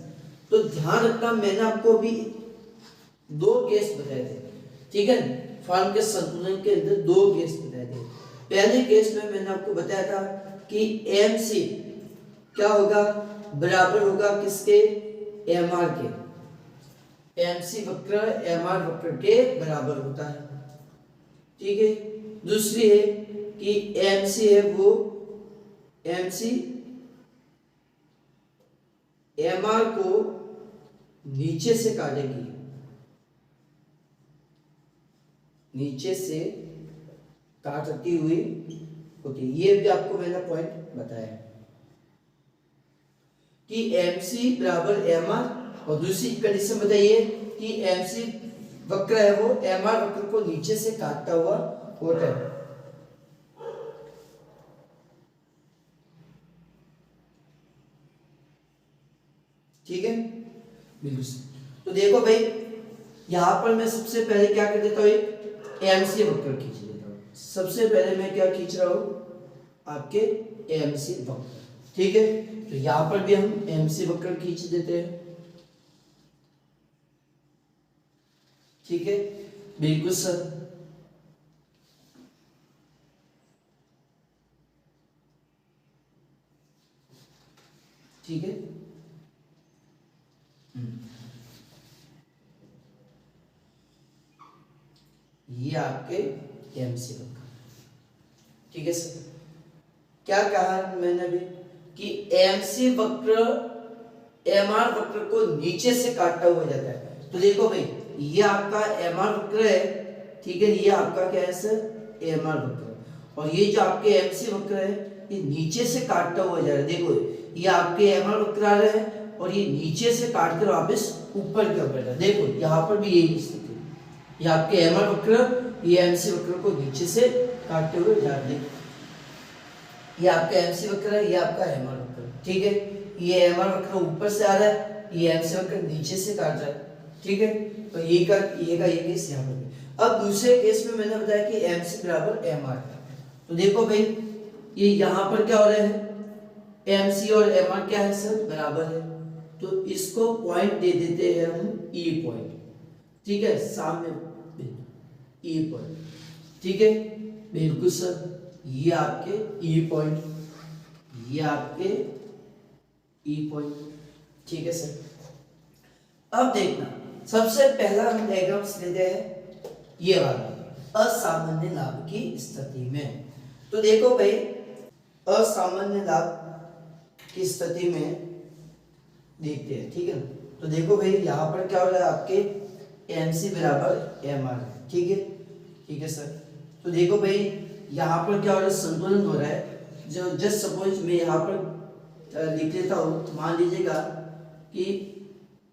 तो ध्यान रखना, मैंने आपको अभी दो केस बताए थे, ठीक है। फर्म के संतुलन के अंदर दो केस बताए थे। पहले केस में मैंने आपको बताया था कि एमसी क्या होगा, बराबर होगा किसके, एमआर के। एमसी वक्र एमआर वक्र के बराबर होता है, ठीक है। दूसरी है कि एमसी है वो एमसी एमआर को नीचे से काटेगी, नीचे से काटती हुई होती। ये भी आपको मैंने पॉइंट बताया कि एमसी बराबर एमआर, और दूसरी कंडीशन बताइए कि एमसी वक्र है वो एमआर वक्र को नीचे से काटता हुआ होता है, ठीक है, बिल्कुल। तो देखो भाई यहां पर मैं सबसे पहले क्या कर देता हूं, एक एमसी वक्र खींच देता हूं। सबसे पहले मैं क्या खींच रहा हूं, आपके एमसी वक्र, ठीक है। तो यहां पर भी हम एमसी वक्र खींच देते हैं, ठीक है, बिल्कुल सर। ठीक है, ये आपके एमसी वक्र। ठीक है सर, क्या कहा मैंने अभी कि एमसी वक्र एमआर वक्र को नीचे से काटता हुआ जाता है। तो देखो भाई, ये आपका एमआर वक्र है, ठीक है, ये आपका क्या है सर, एमआर वक्र, और ये जो आपके एमसी वक्र है ये नीचे से काटता हुआ जा रहा है। देखो ये आपके एमआर वक्र आ रहा है और ये नीचे से काट कर वापस ऊपर की ओर बढ़ रहा है। देखो यहाँ पर भी यही स्थिति, ये आपके एमआर वक्र ये एमसी वक्र को नीचे से काटते हुए जा रहे हैं। ये आपका एमसी वक्र है, ये आपका एमआर वक्र, ठीक है, ये एमआर वक्र ऊपर से आ रहा है, ये एमसी वक्र नीचे से काट रहा है। ठीक है, तो ये केस यहाँ पर। अब दूसरे केस में मैंने बताया कि एमसी बराबर एमआर। तो देखो भाई, ये यहाँ पर क्या हो रहा है, एमसी और एमआर क्या है सर, बराबर है, तो इसको पॉइंट दे देते हैं हम ई पॉइंट। ठीक है, सामने ई पॉइंट, ठीक है, बिल्कुल सर, ये आपके ई पॉइंट, ये आपके ई पॉइंट। ठीक है सर, अब देखना, सबसे पहला हम डायग्राम्स लेते हैं ये वाला, असामान्य लाभ की स्थिति में। तो देखो भाई, असामान्य लाभ की स्थिति में देखते हैं। ठीक है, तो देखो भाई यहाँ पर क्या हो रहा है, आपके एमसी बराबर एमआर है। ठीक है, ठीक है सर, तो देखो भाई यहाँ पर क्या हो रहा है, संतुलन हो रहा है। जो जस्ट सपोज मैं यहाँ पर लिख लेता हूँ, तो मान लीजिएगा कि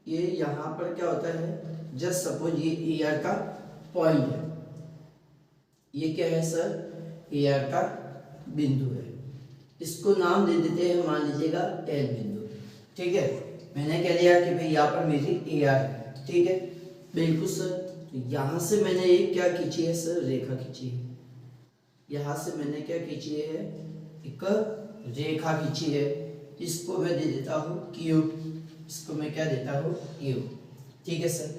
ये यहाँ पर क्या होता है, जस्ट सपोज ये ए आर का पॉइंट है, ये क्या है सर, ए आर का बिंदु है, इसको नाम दे देते हैं, मान लीजिएगा एल बिंदु। ठीक है, मैंने कह दिया कि भाई यहाँ पर मेरी ए आर है। ठीक है, बिल्कुल सर, तो यहाँ से मैंने एक क्या खींची है सर, रेखा खींची है, यहाँ से मैंने क्या खींची है, एक रेखा खींची है, इसको मैं दे देता हूँ क्यू, इसको मैं क्या देता हूँ, क्यू। ठीक है सर,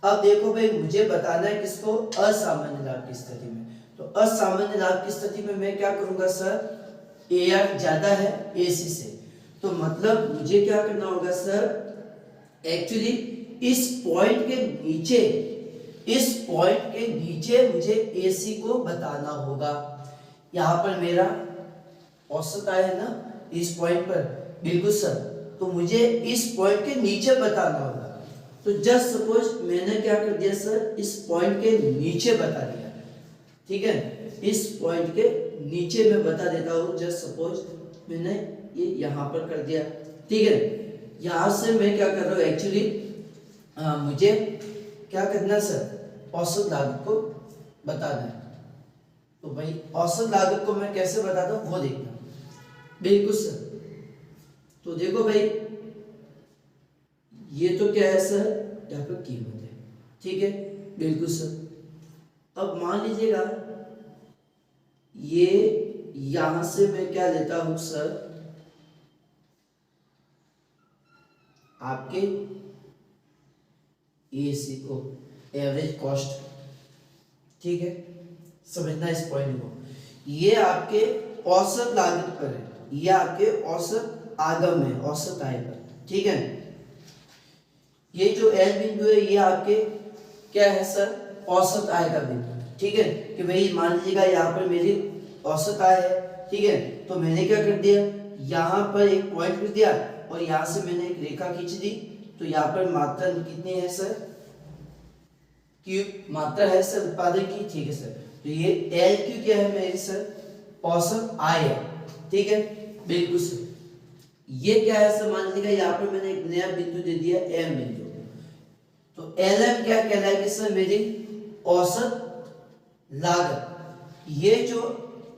अब देखो भाई मुझे बताना है किसको, असामान्य लाभ की स्थिति में। तो असामान्य लाभ की स्थिति में मैं क्या करूंगा सर, ए आर ज्यादा है ए सी से, तो मतलब मुझे क्या करना होगा सर, एक्चुअली इस पॉइंट के नीचे, इस पॉइंट के नीचे मुझे ए सी को बताना होगा। यहाँ पर मेरा औसत आया ना इस पॉइंट पर, बिल्कुल सर, तो मुझे इस पॉइंट के नीचे बताना होगा। तो जस्ट सपोज मैंने क्या कर दिया सर, इस पॉइंट के नीचे बता दिया। ठीक है, इस पॉइंट के नीचे मैं बता देता हूँ, जस्ट सपोज मैंने ये यहाँ पर कर दिया। ठीक है, यहाँ से मैं क्या कर रहा हूँ, एक्चुअली मुझे क्या करना सर, औसत लागत को बताना है। तो भाई औसत लागत को मैं कैसे बताता हूँ वो देखना, बिल्कुल सर। तो देखो भाई ये तो क्या है सर, यहाँ पर कीमत है। ठीक है, बिल्कुल सर। अब मान लीजिएगा ये यहां से मैं क्या लेता हूं सर, आपके एसी को, एवरेज कॉस्ट। ठीक है, समझना इस पॉइंट को, ये आपके औसत लागत पर है, ये आपके औसत आगम है, औसत आय पर। ठीक है, ये जो एल बिंदु है ये आपके क्या है सर, औसत आय का बिंदु। ठीक है, कि भाई मान लीजिएगा यहाँ पर मेरी औसत आय है। ठीक है, तो मैंने क्या कर दिया, यहाँ पर एक पॉइंट कर दिया और यहाँ से मैंने एक रेखा खींच दी। तो यहाँ पर मात्रा कितनी है सर, क्यू मात्रा है सर उत्पादन की। ठीक है सर, तो ये एल क्यू क्या है मेरी सर, औसत आय है। ठीक है, बिल्कुल सर। ये क्या है सर, मान लीजिएगा यहाँ पर मैंने एक नया बिंदु दे दिया एम बिंदु, तो एल एम क्या कहलाएगी सर, मेरी औसत लागत। ये जो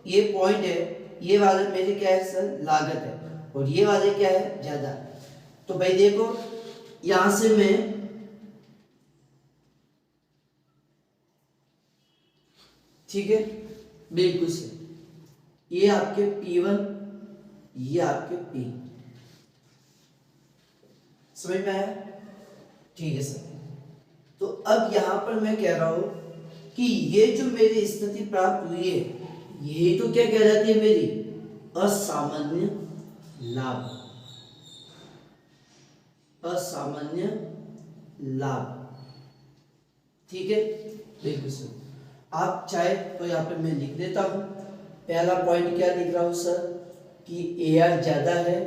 ये पॉइंट है ये वाले मेरी क्या है सर, लागत है, और ये वाले क्या है, ज्यादा। तो भाई देखो यहां से मैं ठीक है, बिल्कुल सर, ये आपके P1, ये आपके P, समझ में आया। ठीक है सर, तो अब यहां पर मैं कह रहा हूं कि ये जो मेरी स्थिति प्राप्त हुई है, यही तो क्या कहलाती है, मेरी असामान्य लाभ, असामान्य लाभ। ठीक है, बिल्कुल सर। आप चाहे तो यहाँ पर मैं लिख देता हूँ। पहला पॉइंट क्या लिख रहा हूँ सर कि ए आर ज्यादा है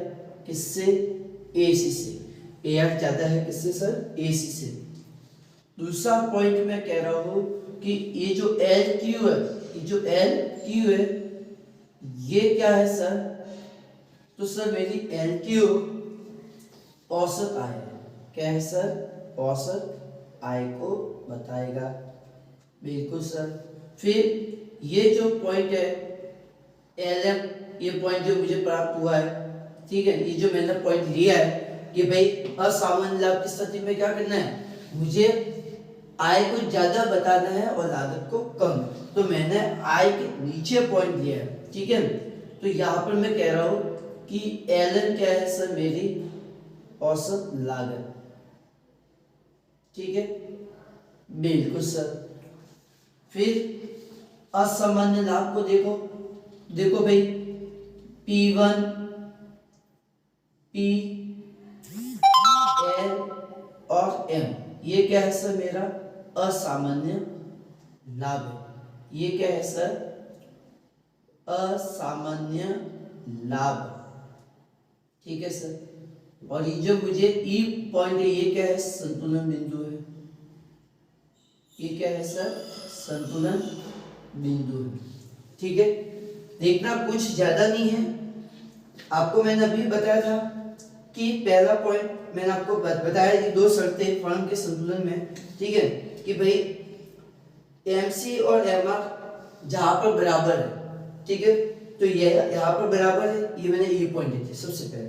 किससे, ए सी से। ए आर ज्यादा है किससे सर, ए सी से। दूसरा पॉइंट मैं कह रहा हूँ कि ये जो एल क्यू है, ये जो एल क्यू है ये क्या है सर, तो सर मेरी एल क्यू औसत आय है। क्या है सर, औसत आय को बताएगा। बिल्कुल सर। फिर ये जो पॉइंट है एल एम, ये पॉइंट जो मुझे प्राप्त हुआ है, ठीक है, ये जो मैंने पॉइंट लिया है कि भाई असामान्य लाभ की स्थिति में क्या करना है, मुझे आय को ज्यादा बताना है और लागत को कम। तो मैंने आय के नीचे पॉइंट लिया है, ठीक है। तो यहाँ पर मैं कह रहा हूँ कि एल एन क्या है सर, मेरी औसत लागत, ठीक है। बिल्कुल सर। फिर असामान्य लाभ को देखो, देखो भाई P1 P L और M, ये क्या है सर, मेरा असामान्य लाभ है। ये क्या है सर, असामान्य लाभ, ठीक है सर। और ये जो मुझे ई पॉइंट है ये क्या है, संतुलन बिंदु है। ये क्या है सर, संतुलन बिंदु है, ठीक है। देखना कुछ ज्यादा नहीं है, आपको मैंने अभी बताया था कि पहला पॉइंट मैंने आपको बताया कि दो शर्तें फर्म के संतुलन में, ठीक है, कि भाई एमसी और एमआर जहां पर बराबर है, ठीक है, तो ये यहाँ पर बराबर है, ये मैंने ये पॉइंट दिए सबसे पहले,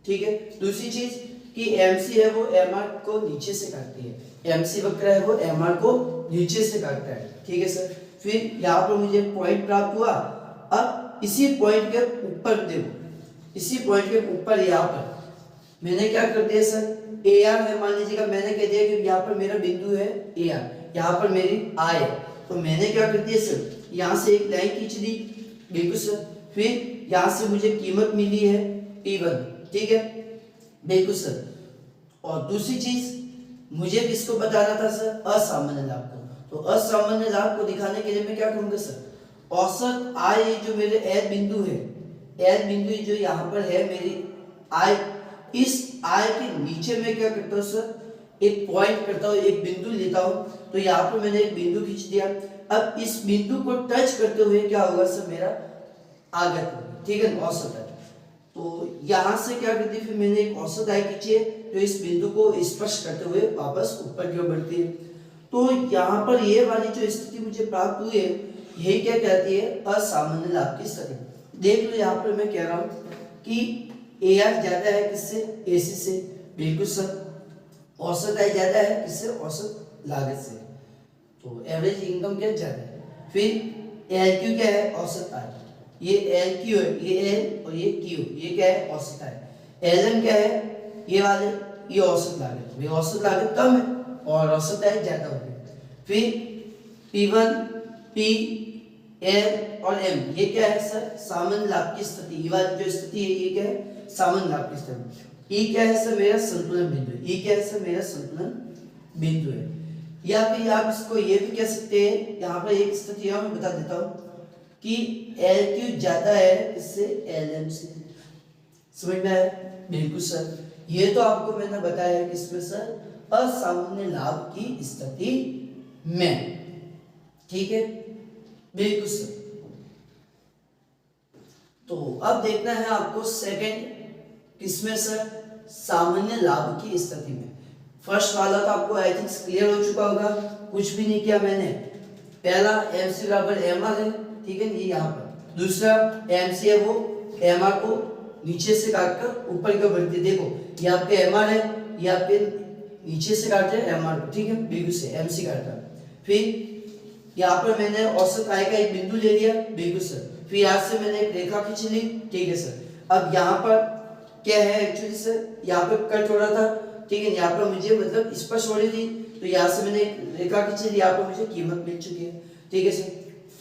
ठीक है। दूसरी चीज कि एमसी है वो एमआर को नीचे से काटती है, एमसी वक्र है वो एमआर को नीचे से काटता है, ठीक है सर। फिर यहाँ पर मुझे पॉइंट प्राप्त हुआ। अब इसी पॉइंट के ऊपर देखो, इसी पॉइंट के ऊपर यहाँ पर मैंने क्या कर दिया सर, ए आर है, मान लीजिएगा मैंने कह दिया कि यहाँ पर मेरा बिंदु है ए आर, यहाँ पर मेरी आय है, तो मैंने क्या कर दिया सर, यहाँ से एक लाइन खींच दी। बिल्कुल सर। फिर यहाँ से मुझे कीमत मिली है P1, ठीक है, बिल्कुल सर। और दूसरी चीज मुझे किसको बताना था सर, असामान्य लाभ को। तो असामान्य लाभ को दिखाने के लिए मैं क्या करूंगा सर, औसत आय जो मेरे एल बिंदु है, एल बिंदु जो यहाँ पर है मेरी आय, इस आय के नीचे मैं क्या करता हूँ सर, एक पॉइंट करता हूँ, एक बिंदु लेता हूँ। तो यहाँ पर मैंने एक बिंदु खींच दिया। अब इस बिंदु को टच करते हुए क्या होगा सर, मेरा आगत होगी, ठीक है, औसत आय। तो यहाँ से क्या करती है, फिर मैंने एक औसत आय खींची है जो इस बिंदु को स्पर्श करते हुए वापस ऊपर की ओर बढ़ती है। तो यहाँ पर ये वाली जो स्थिति मुझे प्राप्त हुई है, यही क्या कहती है, असामान्य लाभ की स्थिति। देख लो यहाँ पर मैं कह रहा हूँ कि ए आर ज्यादा है किससे, ए सी से। बिल्कुल सर। औसत आय ज्यादा है किससे, औसत लागत से। तो एवरेज इनकम क्या ज्यादा है। फिर एल क्यू क्या है, औसत आय। ये एल क्यू है, ये एल और ये क्यू, ये क्या है, औसत आय। एल एम क्या है, ये वाले, ये औसत लागत। ये औसत लागत कम है और औसत आय ज्यादा होगी। फिर P1 P L और M, ये क्या है सर, सामान्य लाभ की स्थिति। ये वाली जो स्थिति है ये क्या है, सामान्य लाभ की स्थिति। E क्या है सर, मेरा संतुलन बिंदु है। E क्या है सर, मेरा संतुलन बिंदु है। या फिर आप इसको ये भी कह सकते हैं, यहाँ पर एक स्थिति मैं बता देता हूँ कि एल क्यू ज्यादा है इससे एल एम से। समझ में आया। बिल्कुल सर। ये तो आपको मैंने बताया है किसमें सर, असामान्य लाभ की स्थिति में, ठीक है, बिल्कुल सर। तो अब देखना है आपको सेकंड किसमें सर, सामान्य लाभ की स्थिति में। फर्स्ट वाला तो आपको आई थिंक क्लियर हो चुका होगा, कुछ भी नहीं किया मैंने। पहला MC बराबर MR है, ठीक है, ये यहाँ पर। दूसरा MC है वो MR को नीचे से काटकर ऊपर की ओर बढ़ती है। देखो ये आपके MR है, ये आपके नीचे से काटते हैं MR को, ठीक है, बिल्कुल से MC काटा। फिर यहाँ पर मैंने औसत आय का एक बिंदु ले लिया, बिल्कुल सर। फिर यहाँ से मैंने एक रेखा खींच ली, ठीक है सर। अब यहाँ पर क्या है एक्चुअली सर, यहाँ पे कट हो रहा था, ठीक है, यहाँ पर मुझे मतलब स्पर्श हो रही थी, तो यहाँ से मैंने एक रेखा खींची थी, यहाँ पर मुझे कीमत मिल चुकी है, ठीक है सर।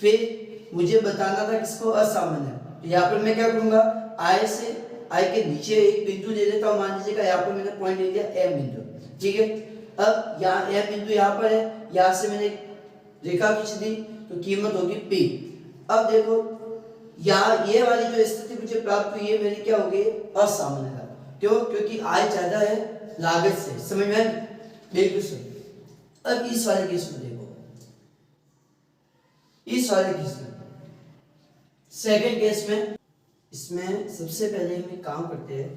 फिर मुझे बताना था किसको, असामान्य। तो यहाँ पर मैं क्या करूंगा, आय से आय के नीचे एक बिंदु ले लेता हूँ, मान लीजिएगा यहाँ पर मैंने पॉइंट ले लिया M बिंदु, ठीक है। अब यहाँ M बिंदु यहाँ पर है, यहाँ से मैंने रेखा खींच दी तो कीमत होगी P। अब देखो यहाँ ये वाली जो स्थिति मुझे प्राप्त हुई है मेरी क्या होगी, असामान्य लाभ। क्यों? क्योंकि आय ज्यादा है लागत से। समझ में? बिल्कुल सही। अब इस वाले केस में देखो, इस वाले केस में सेकंड केस में, इसमें सबसे पहले हम एक काम करते हैं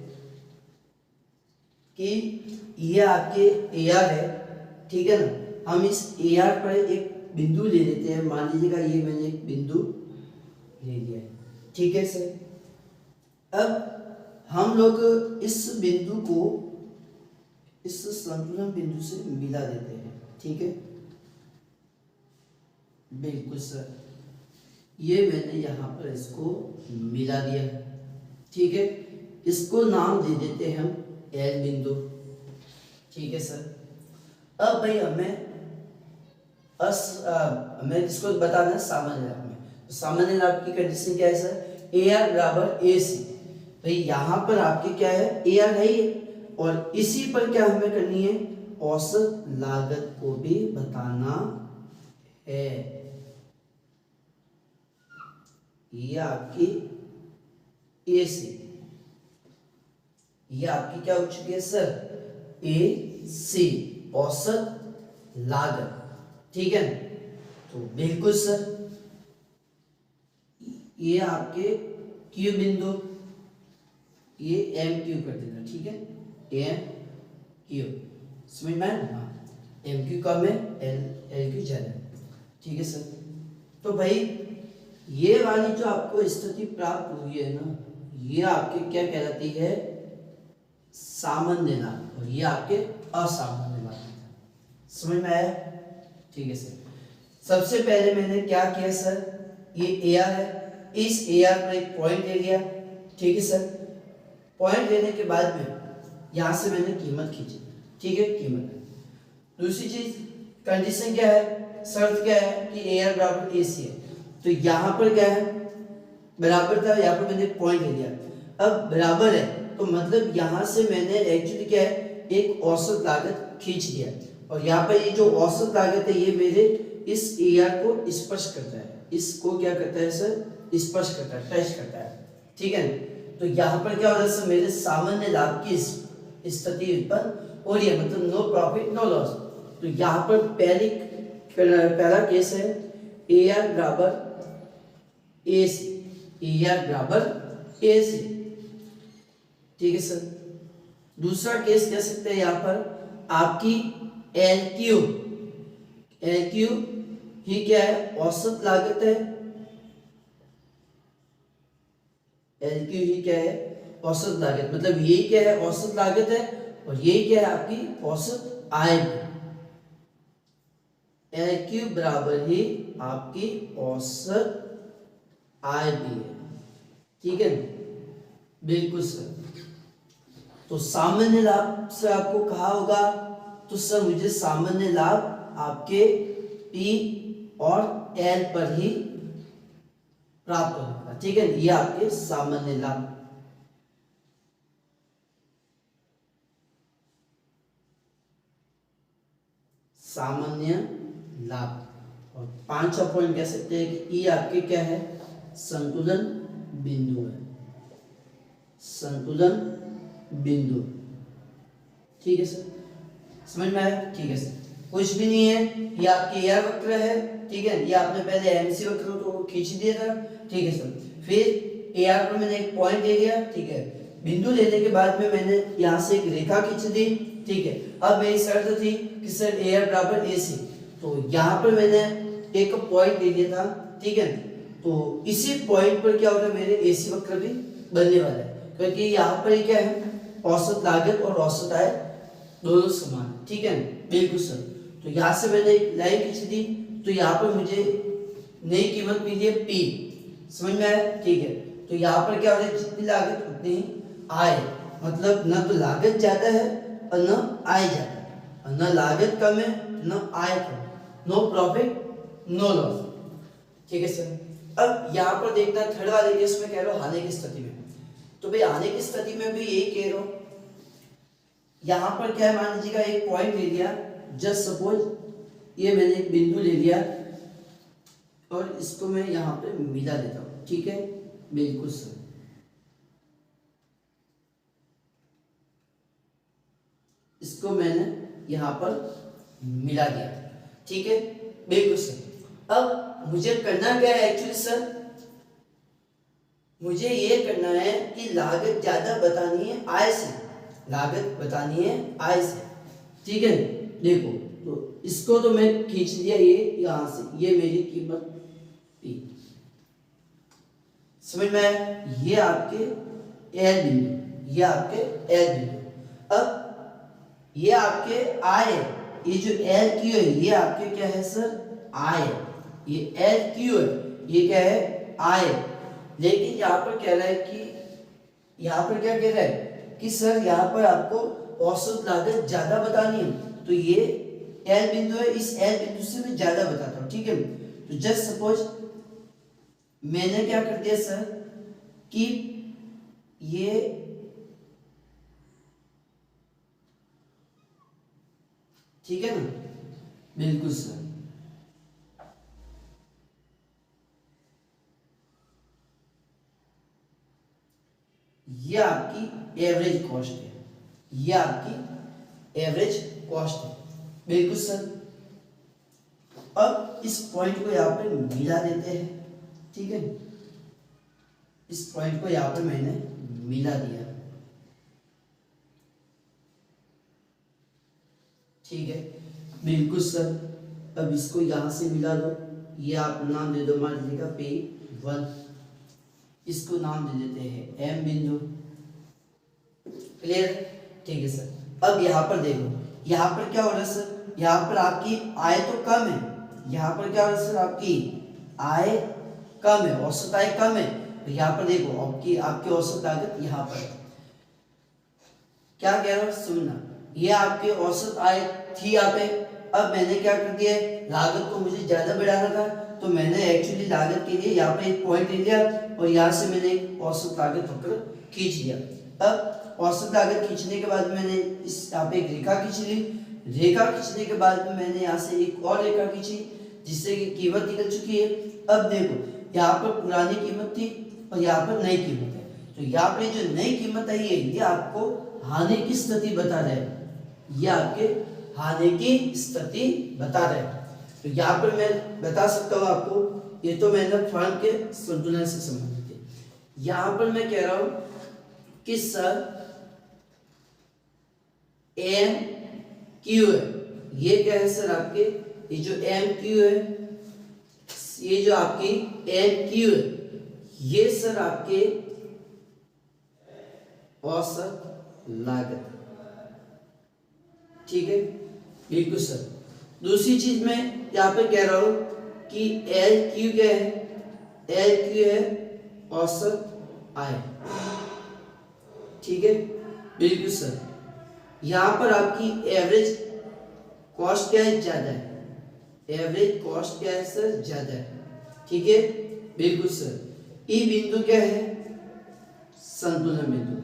कि ये आपके AR है, ठीक है ना। हम इस AR पर एक बिंदु ले लेते हैं। मान लीजिएगा ये मैंने एक बिंदु ले लिया है, ठीक है सर। अब हम लोग इस बिंदु को इस संतुलन बिंदु से मिला देते हैं, ठीक है। बिल्कुल सर, ये मैंने यहाँ पर इसको मिला दिया, ठीक है। इसको नाम दे देते हैं हम L बिंदु, ठीक है सर। अब भाई हमें हमें इसको बताना है सामान्य लाभ में। तो सामान्य लाभ की कंडीशन क्या है सर, AR बराबर AC। भाई यहाँ पर आपके क्या है, AR है ही, और इसी पर क्या हमें करनी है, औसत लागत को भी बताना है। ये आपकी AC, ये आपकी क्या हो चुकी है सर, AC, औसत लागत, ठीक है। तो बिल्कुल सर, ये आपके Q बिंदु, ये MQ कर देना, ठीक है, MQ। समझ में आया? हाँ, MQ कम है, LQ ज्यादा है, ठीक है सर। तो भाई ये वाली जो आपको स्थिति प्राप्त हुई है ना, ये आपके क्या कहलाती है, सामान्य लाभ, और ये आपके असामान्य लाभ। समझ में आया? ठीक है सर। सबसे पहले मैंने क्या किया सर, ये AR है, इस AR पर एक पॉइंट ले लिया, ठीक है सर। पॉइंट लेने के बाद में यहां से मैंने कीमत खींची, ठीक है, कीमत। दूसरी चीज कंडीशन क्या है, शर्त क्या है कि AR बराबर AC है। तो यहाँ पर क्या है, बराबर था, यहाँ पर मैंने पॉइंट ले लिया। अब बराबर है तो मतलब यहाँ से मैंने एक्चुअली क्या है, एक औसत लागत खींच दिया, और यहाँ पर ये जो औसत लागत है ये मेरे इस AR को स्पर्श करता है, इसको क्या करता है सर, स्पर्श करता है, टच करता है, ठीक है। तो यहाँ पर क्या हो रहा है सर, मेरे सामान्य लाभ की स्थिति उत्पन्न हो रही है, मतलब नो प्रॉफिट नो लॉस। तो यहाँ पर पहला केस है AR बराबर AC, AR बराबर AC, ठीक है सर। दूसरा केस कह सकते हैं यहाँ पर आपकी LQ ही क्या है, औसत लागत है। LQ ही क्या है, औसत लागत, मतलब यही क्या है, औसत लागत है, और यही क्या है आपकी औसत आय। LQ बराबर ही आपकी औसत आय भी है, ठीक है, बिल्कुल सर। तो सामान्य लाभ से आपको कहा होगा, तो सर मुझे सामान्य लाभ आपके P और L पर ही प्राप्त होगा, ठीक है। ये आपके सामान्य लाभ। सामान्य लाभ। और पांचवा पॉइंट कह सकते हैं कि ये आपके क्या है, संतुलन बिंदु है, संतुलन बिंदु, ठीक है सर। समझ में आया? ठीक है सर। कुछ भी नहीं है, ये आपके AR वक्र है, ठीक है। ये आपने पहले MC वक्र को खींच दिया था, ठीक है सर। फिर AR पर मैंने एक पॉइंट ले लिया, ठीक है। बिंदु लेने के बाद में मैंने यहाँ से एक रेखा खींच दी, ठीक है। अब मेरी शर्त थी कि सर AR बराबर AC, तो यहाँ पर मैंने एक पॉइंट ले लिया था, ठीक है। तो इसी पॉइंट पर क्या होगा, मेरे AC वक्र भी बनने वाला है, क्योंकि यहाँ पर क्या है, औसत लागत और औसत आय दोनों समान, ठीक है, बिल्कुल सर। तो यहाँ से मैंने एक लाइन खींच दी, तो यहाँ पर मुझे नई कीमत मिली है P। समझ में आया? ठीक है। तो यहाँ पर क्या हो रहा है, जितनी लागत उतनी ही आय, मतलब न तो लागत ज्यादा है और न आय ज्यादा है, और न लागत कम है न आय कम, नो प्रॉफिट नो लॉस, ठीक है सर। अब यहाँ पर देखना थर्ड वाले केस में कह रहा हूँ हानि की स्थिति में, तो भाई आने की स्थिति में भी यही कह रहा हूं। यहां पर क्या है, मान लीजिएगा एक पॉइंट ले लिया, जस्ट सपोज ये मैंने एक बिंदु ले लिया, और इसको मैं यहाँ पे मिला देता हूँ, ठीक है। बिल्कुल सर, इसको मैंने यहाँ पर मिला दिया, ठीक है। बिल्कुल सर। अब मुझे करना क्या है एक्चुअली सर, मुझे ये करना है कि लागत ज्यादा बतानी है आय से, लागत बतानी है आय से, ठीक है। देखो तो इसको तो मैं खींच लिया ये यहां से, ये मेरी कीमत पी, समझ में आया। ये आपके एल बिंदु, ये आपके एल बिंदु। अब ये आपके आय, ये जो एल क्यू है ये आपके क्या है सर, आय। ये एल क्यू है, ये क्या है, आय। लेकिन यहाँ पर कह रहा है कि यहाँ पर क्या कह रहा है कि सर यहाँ पर आपको औसत लागत ज्यादा बतानी है, तो ये एल बिंदु है, इस एल बिंदु से मैं ज्यादा बताता हूँ, ठीक है। तो जस्ट सपोज मैंने क्या कर दिया सर कि ये ठीक है ना, बिल्कुल सर। ये आपकी एवरेज कॉस्ट है, ये आपकी एवरेज कॉस्ट है, बिल्कुल सर। अब इस पॉइंट को यहाँ पे मिला देते हैं, ठीक है। इस पॉइंट को यहाँ पे मैंने मिला दिया, ठीक है, बिल्कुल सर। अब इसको यहाँ से मिला दो, ये आप नाम दे दो, मान लीजिएगा P1, इसको नाम दे देते हैं M बिंदु, क्लियर, ठीक है सर। अब यहाँ पर देखो, यहाँ पर क्या हो रहा है सर, यहाँ पर आपकी आय तो कम है, यहाँ पर क्या हो रहा है सर, आपकी आय कम है, औसत आय कम है। तो यहाँ पर देखो आपकी औसत लागत यहाँ पर क्या कह रहा हूँ सुनना, ये आपके औसत आय थी यहाँ पे। अब मैंने क्या कर दिया, लागत को मुझे ज्यादा बढ़ाना था, तो मैंने एक्चुअली लागत के लिए यहाँ पे एक पॉइंट ले लिया और यहाँ से मैंने एक औसत लागत वक्र खींच लिया। अब औसत लागत खींचने के बाद मैंने इस यहाँ पे एक रेखा खींच ली, रेखा खींचने के बाद में मैंने यहाँ से एक और रेखा खींची जिससे कि कीमत निकल चुकी है। अब देखो यहाँ पर पुरानी कीमत थी और यहाँ पर नई कीमत है, तो यहाँ पर जो नई कीमत आई है ये आपको हानि की स्थिति बता रहे हैं, ये आपके हानि की स्थिति बता रहे हैं। तो यहाँ पर मैं बता सकता हूँ आपको, ये तो मैंने फर्म के संतुलन से संबंधित है। यहाँ पर मैं कह रहा हूँ कि सर एम क्यू है, ये क्या है सर आपके, ये जो एम क्यू है, ये जो आपकी एम क्यू है, ये सर आपके औसत लागत, ठीक है, बिल्कुल सर। दूसरी चीज मैं यहाँ पे कह रहा हूं कि एल क्यू क्या है, एल क्यू है औसत आय, ठीक है, बिल्कुल सर। यहाँ पर आपकी एवरेज कॉस्ट क्या है, ज्यादा है, एवरेज कॉस्ट क्या है सर, ज्यादा है, ठीक है, बिल्कुल सर। ई बिंदु क्या है, संतुलन बिंदु,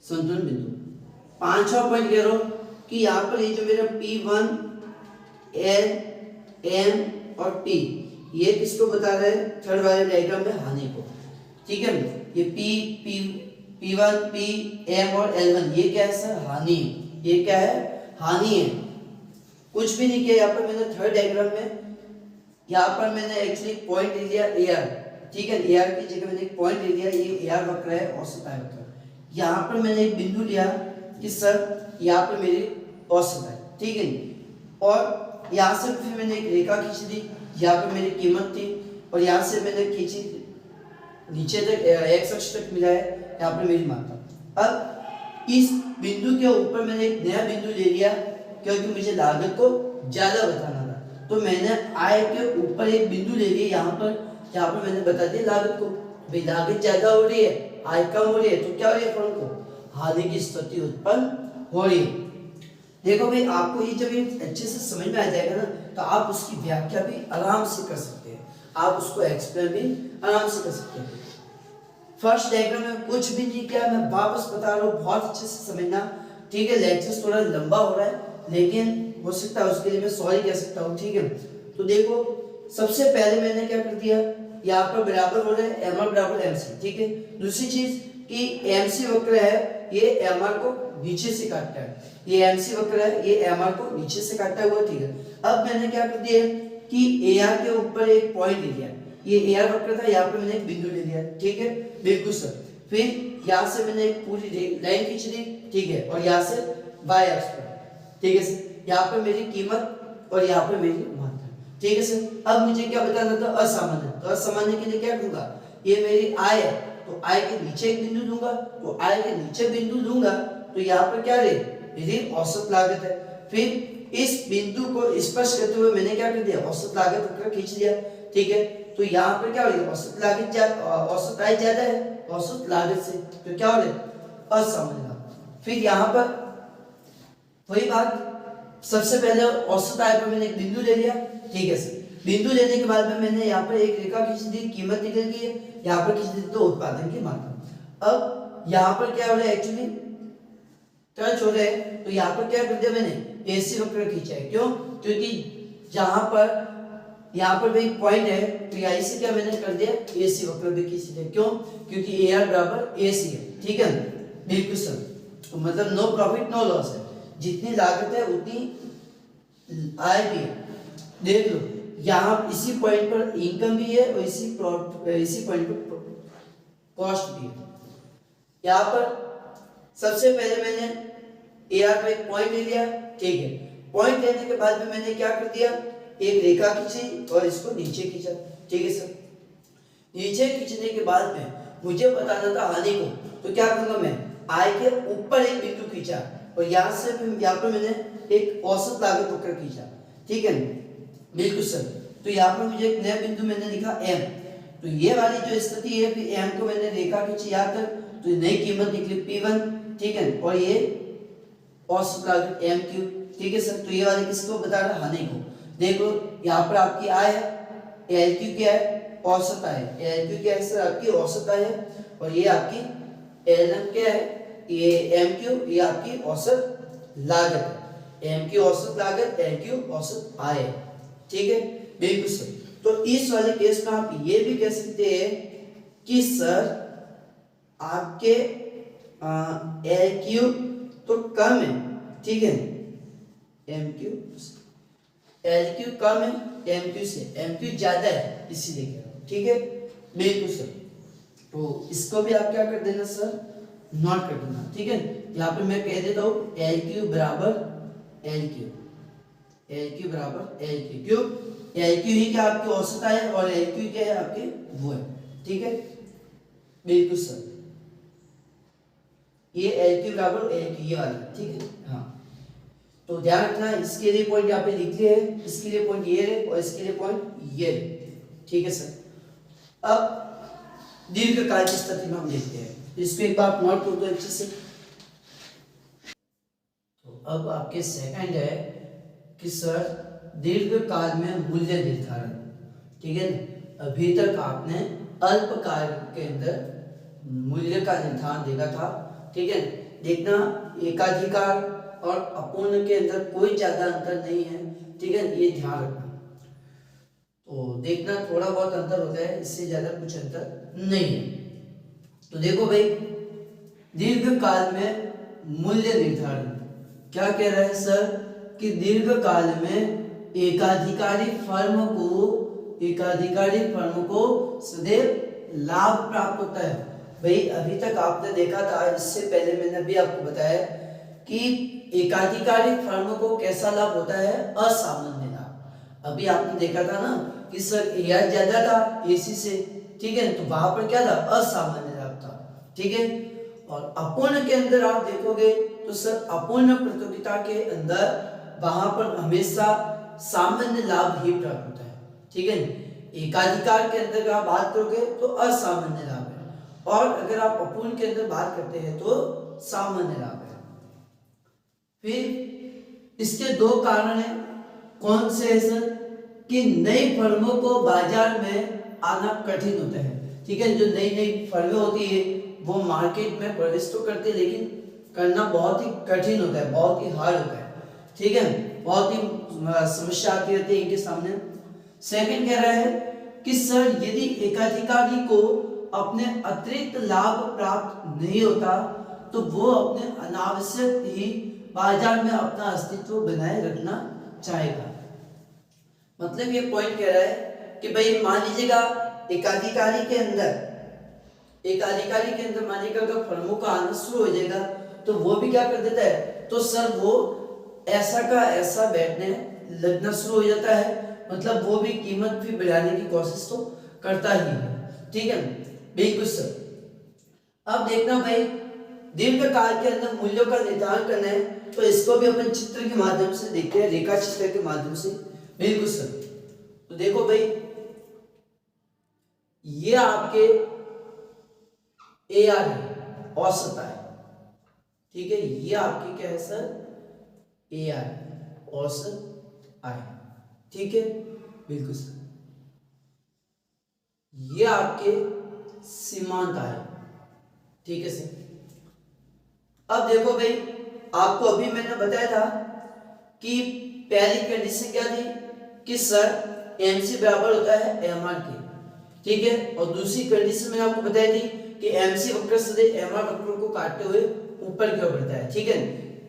संतुलन बिंदु। पांचवा पॉइंट कह रहा हूं कि यहाँ पर ये जो मेरा P1, L, M और T, ये किसको बता रहा है, थर्ड वाले डायग्राम में हानि को, ठीक है। ये P1, P, M और L1 ये क्या है सर, हानि, ये क्या है, हानि है, कुछ भी नहीं किया। यहाँ पर मैंने थर्ड डायग्राम में यहाँ पर मैंने एक्चुअली पॉइंट ले लिया AR, ठीक है, AR की जगह मैंने एक पॉइंट ले लिया, ये AR वक्र है, औसत आय वक्र। यहाँ पर मैंने एक बिंदु लिया कि सर यहाँ पर मेरी औसत है, ठीक है, और यहाँ से फिर मैंने एक रेखा खींच दी, यहाँ पर मेरी कीमत थी और यहाँ से मैंने खींची नीचे तक, एक्स अक्ष तक मिला है, यहाँ पर मेरी मात्रा। अब इस बिंदु के ऊपर मैंने एक नया बिंदु ले लिया क्योंकि मुझे लागत को ज्यादा बताना था, तो मैंने आय के ऊपर एक बिंदु ले लिया यहाँ पर, जहाँ पर मैंने बता दिया लागत को, भाई लागत ज्यादा हो रही है, आय कम हो रही है, तो क्या हो रही है, फर्म को हानि की स्थिति उत्पन्न हो रही है। देखो भाई आपको ये जब ये अच्छे से समझ में आ जाएगा ना, तो आप उसकी व्याख्या भी आराम से कर सकते हैं, आप उसको एक्सप्लेन भी आराम से कर सकते हैं। फर्स्ट डायग्राम में कुछ भी नहीं किया, मैं वापस बता रहा हूँ, बहुत अच्छे से समझना, ठीक है। लेक्चर थोड़ा लंबा हो रहा है लेकिन हो सकता है उसके लिए मैं सॉरी कह सकता हूँ, ठीक है। तो देखो सबसे पहले मैंने क्या कर दिया, यहाँ पर बराबर हो रहे हैं एम आर बराबर एम सी, ठीक है। दूसरी चीज कि एम सी वक्र है ये एम आर को नीचे से काटता है, ये एम सी वक्र है ये एम आर को नीचे से काटता हुआ, ठीक है। अब मैंने क्या कर दिया कि ए आर के ऊपर एक पॉइंट ले लिया, ये ए आर वक्र था, यहाँ पे मैंने एक बिंदु ले लिया, ठीक है, बिल्कुल सर। फिर यहाँ से मैंने एक पूरी लाइन खींच दी, ठीक है, और यहाँ से वाई अक्ष पर, ठीक है सर, यहाँ पे मेरी कीमत और यहाँ पे मेरी मात्रा, ठीक है सर। अब मुझे क्या बताना था, असामान्य, तो असामान्य के लिए क्या दूंगा, ये मेरी आय है तो आय के नीचे एक बिंदु दूंगा, तो आय के नीचे बिंदु दूंगा तो यहाँ पर क्या रहे, मेरी औसत लागत है। फिर इस बिंदु को स्पर्श करते हुए मैंने क्या कर दिया, औसत लागत वक्र खींच दिया, ठीक है। तो यहाँ पर क्या हो रही है, औसत लागत औसत आय ज्यादा है औसत लागत से, तो क्या हो रहा है, असामान्य लाभ। फिर यहाँ पर वही बात, सबसे पहले औसत आय पर मैंने एक बिंदु ले लिया, ठीक है सर। बिंदु लेने के बाद में मैंने यहाँ पर एक रेखा खींच दी, कीमत निकल गई है, यहाँ पर खींच दी तो उत्पादन की मात्रा। अब यहाँ पर क्या हो रहा है, एक्चुअली टच हो रहा है, तो यहाँ पर क्या कर दिया मैंने, एसी वक्र खींचा है, क्यों, क्योंकि जहां पर यहाँ पर भी पॉइंट है तो यहीं से क्या मैंने कर दिया, एसी वक्र भी खींच दिया, क्यों, क्योंकि ए आर बराबर एसी है, ठीक है, बिल्कुल सर। तो मतलब नो प्रॉफिट नो लॉस है, जितनी लागत है उतनी आय भी है। देख लो यहाँ इसी पॉइंट पर इनकम भी है और इसी पॉइंट पर कॉस्ट भी है। यहाँ पर सबसे पहले मैंने ए आर में एक पॉइंट ले लिया, ठीक है। पॉइंट लेने के बाद में मैंने क्या कर दिया, एक रेखा खींची और इसको नीचे खींचा, ठीक है सर। नीचे खींचने के बाद में मुझे बताना था हानि को, तो क्या करूंगा मैं, आय के ऊपर एक बिंदु खींचा और यहाँ से यहाँ पर मैंने एक औसत लागत वक्र खींचा, ठीक है, बिल्कुल सर। तो यहाँ पर मुझे एक नया बिंदु मैंने लिखा एम, तो ये वाली जो स्थिति है, एम को मैंने रेखा खींची यहाँ तक, तो नई कीमत निकली P1, ठीक है, और ये औसत लागत MQ, ठीक है सर। तो ये वाले किसको बता रहा है, हानि को। देखो यहाँ पर आपकी आय है, LQ क्या है, औसत आय है, LQ क्या है सर, आपकी औसत आय है, और ये आपकी LM क्या है, ये MQ, ये आपकी औसत लागत है, MQ औसत लागत, LQ औसत आय है, ठीक है, बिल्कुल सर। तो इस वाले केस में आप ये भी कह सकते हैं कि सर आपके LQ तो कम है, ठीक है, MQ LQ कम है MQ से, MQ ज्यादा है इसीलिए कह रहा हूं, ठीक है, बिल्कुल सर। तो इसको भी आप क्या कर देना सर, नोट कर देना, ठीक है। यहाँ पे मैं कह देता हूँ LQ बराबर LQ, LQ बराबर LQ, क्यों, LQ ही क्या आपकी औसत आय और LQ क्या है आपके वो है, ठीक है, बिल्कुल सर। ये LQ बराबर LQ ये वाला, ठीक है, हाँ। तो ध्यान रखना, इसके लिए पॉइंट यहाँ पे लिख लिए है, इसके लिए पॉइंट ये है और इसके लिए पॉइंट ये है, ठीक है सर। अब दीर्घकाल की स्थिति में हम देखते हैं, इसको एक बार नोट कर दो अच्छे से। तो अब आपके सेकंड है कि सर दीर्घकाल में मूल्य निर्धारण, ठीक है ना। अभी तक आपने अल्पकाल के अंदर मूल्य का निर्धारण देखा था, ठीक है। देखना एकाधिकार और अपूर्ण के अंदर कोई ज्यादा अंतर नहीं है, ठीक है, ये ध्यान रखना। तो देखना थोड़ा बहुत अंतर होता है, इससे ज्यादा कुछ अंतर नहीं है। तो देखो भाई, दीर्घकाल में मूल्य निर्धारण क्या कह रहा है सर, कि दीर्घकाल में एकाधिकारी फर्म को सदैव लाभ प्राप्त होता है। भाई अभी तक आपने देखा था, इससे पहले मैंने भी आपको बताया कि एकाधिकारी फर्म को कैसा लाभ होता है, असामान्य लाभ। अभी आपने देखा था ना कि सर एआर ज्यादा था एसी से, ठीक है, तो वहां पर क्या था, असामान्य लाभ था, ठीक है। और अपूर्ण के अंदर आप देखोगे तो सर अपूर्ण प्रतियोगिता के अंदर वहां पर हमेशा सामान्य लाभ ही प्राप्त होता है, ठीक है। एकाधिकार के अंदर आप बात करोगे तो असामान्य लाभ है, और अगर आप अपूर्ण के अंदर बात करते हैं तो सामान्य लाभ है। फिर इसके दो कारण हैं, कौन से है सर, कि नई फर्मों को बाजार में आना कठिन होता है, ठीक है। जो नई नई फर्में होती है वो मार्केट में प्रवेश तो करते हैं, लेकिन करना बहुत ही कठिन होता है, बहुत ही हार्ड होता है, ठीक है। बहुत ही समस्या आती रहती है इनके सामने। सेकंड कह रहा है कि सर यदि एकाधिकारी को अपने अतिरिक्त लाभ प्राप्त नहीं होता तो वो अपने अनावश्यक ही बाजार में अपना अस्तित्व बनाए रखना चाहेगा। मतलब ये पॉइंट कह रहा है कि भाई मान लीजिएगा एकाधिकारी के अंदर मानिएगा अगर फर्मों का आना शुरू हो जाएगा तो वो भी क्या कर देता है, तो सर वो ऐसा का ऐसा बैठने लगना शुरू हो जाता है। मतलब वो भी कीमत भी बढ़ाने की कोशिश तो करता ही है। ठीक है, बिल्कुल सर। अब देखना भाई दीर्घ काल के अंदर मूल्यों का निर्धारण करना है तो इसको भी अपन चित्र के माध्यम से देखते हैं, रेखा चित्र के माध्यम से। बिल्कुल सर। तो देखो भाई ये आपके AR है, औसत आय। ठीक है, ये आपकी क्या है सर, AR औसत आय। ठीक है, बिल्कुल सर। ये आपके सीमांत आय। ठीक है सर। अब देखो भाई आपको अभी मैंने बताया था कि पहली कंडीशन क्या थी कि सर MC बराबर होता है MR के। ठीक है, और दूसरी कंडीशन मैंने आपको बताई थी कि MC वक्र सदैव MR वक्र को काटते हुए ऊपर की ओर बढ़ता है। ठीक है,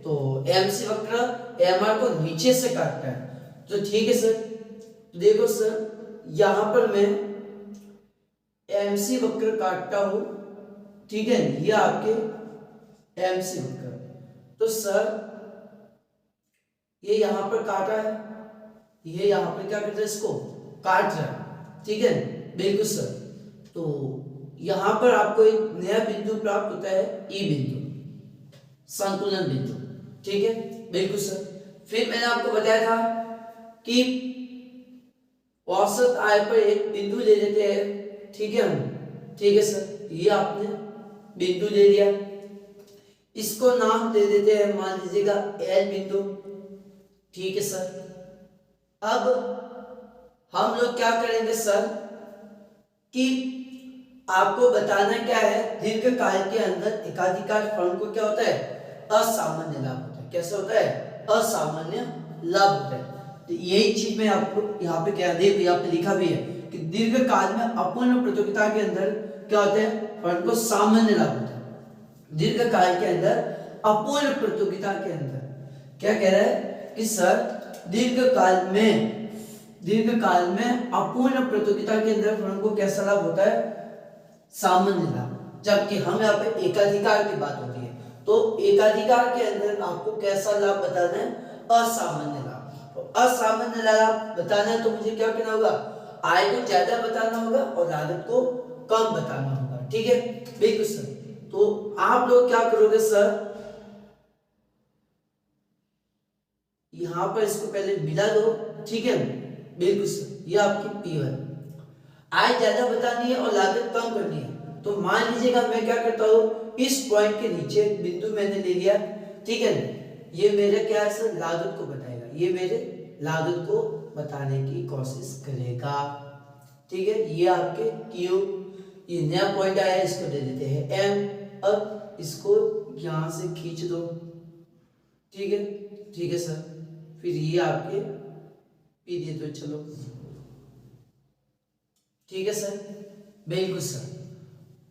तो MC वक्र MR को नीचे से काटता है। तो ठीक है सर, तो देखो सर यहां पर मैं MC वक्र काटता हूं। ठीक है, ये आपके MC वक्र, तो सर ये यहां पर काटा है, ये यहां पर क्या करता है, इसको काट रहा है। ठीक है, बिल्कुल सर। तो यहां पर आपको एक नया बिंदु प्राप्त होता है, E बिंदु, संतुलन बिंदु। ठीक है, बिल्कुल सर। फिर मैंने आपको बताया था कि औसत आय पर एक बिंदु ले लेते हैं। ठीक है हम, ठीक है सर, ये आपने बिंदु ले लिया, इसको नाम दे देते हैं, मान लीजिएगा L बिंदु। ठीक है सर। अब हम लोग क्या करेंगे सर कि आपको बताना क्या है, दीर्घकाल के अंदर एकाधिकार फर्म को क्या होता है, असामान्य लाभ होता है। कैसे होता है, असामान्य लाभ होता है। तो यही चीज मैं आपको यहाँ पे क्या देखो, यहाँ पे लिखा भी है कि दीर्घकाल में अपूर्ण प्रतियोगिता के अंदर क्या होता है, फर्म को सामान्य लाभ होता है। दीर्घकाल के अंदर अपूर्ण प्रतियोगिता के अंदर क्या कह रहा है कि सर दीर्घकाल में अपूर्ण प्रतियोगिता के अंदर फर्म को कैसा लाभ होता है, सामान्य लाभ। जबकि हम यहाँ पे एकाधिकार की बात होती है तो एकाधिकार के अंदर आपको कैसा लाभ बताना है, असामान्य लाभ। तो असामान्य लाभ बताना है तो मुझे क्या करना होगा, आय को ज्यादा बताना होगा और लागत को कम बताना होगा। ठीक है, बिल्कुल सर। तो आप लोग क्या करोगे सर, यहां पर इसको पहले मिला दो। ठीक है, बिल्कुल सर। ये आपकी P1 आय ज्यादा बतानी है और लागत कम करनी है। तो मान लीजिएगा मैं क्या करता हूं, इस पॉइंट के नीचे बिंदु मैंने ले लिया। ठीक है, ये मेरे क्या है सर, लागत को बताएगा, ये मेरे लागत को बताने की कोशिश करेगा। ठीक है, ये आपके Q, ये नया पॉइंट आया है, इसको दे देते हैं M। अब इसको यहां से खींच दो। ठीक है, ठीक है सर। फिर ये आपके P दे दो, चलो। ठीक है सर, बिल्कुल सर।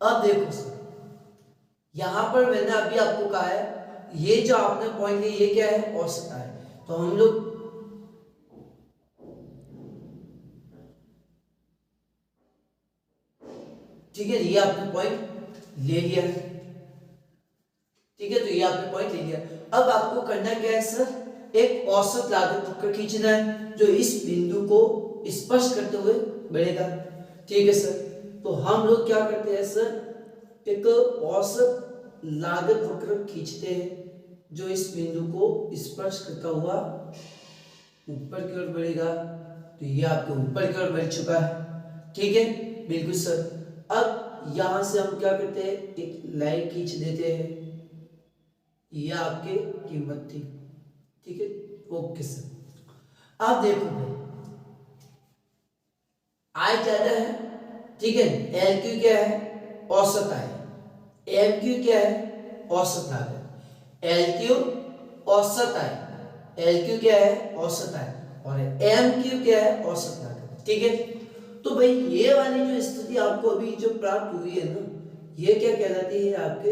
अब देखो सर, यहां पर मैंने अभी आपको कहा है ये जो आपने पॉइंट लिया ये क्या है, औसत आय। तो हम लोग ठीक है, ये आपने पॉइंट ले लिया है। ठीक है, तो ये आपने पॉइंट ले लिया। अब आपको करना क्या है सर, एक औसत लागत वक्र खींचना है जो इस बिंदु को स्पर्श करते हुए बढ़ेगा। ठीक है सर। तो हम लोग क्या करते हैं सर, एक औसत लागत वक्र खींचते हैं जो इस बिंदु को स्पर्श करता हुआ ऊपर की ओर बढ़ेगा। तो ये आपके ऊपर की ओर बढ़ चुका है। ठीक है, बिल्कुल सर। अब यहां से हम क्या करते हैं, एक लाइन खींच देते हैं, ये आपके कीमत थी। ठीक है, ओके सर। अब देखो भाई आय ज्यादा है। ठीक है, LQ क्या है, औसत आय। MQ क्या है, औसत लागत। LQ औसत आय, LQ क्या है, औसत आय, और MQ क्या है, औसत लागत। ठीक है, तो भाई ये वाली जो स्थिति आपको अभी जो प्राप्त हुई है ना, ये क्या कहलाती है, आपके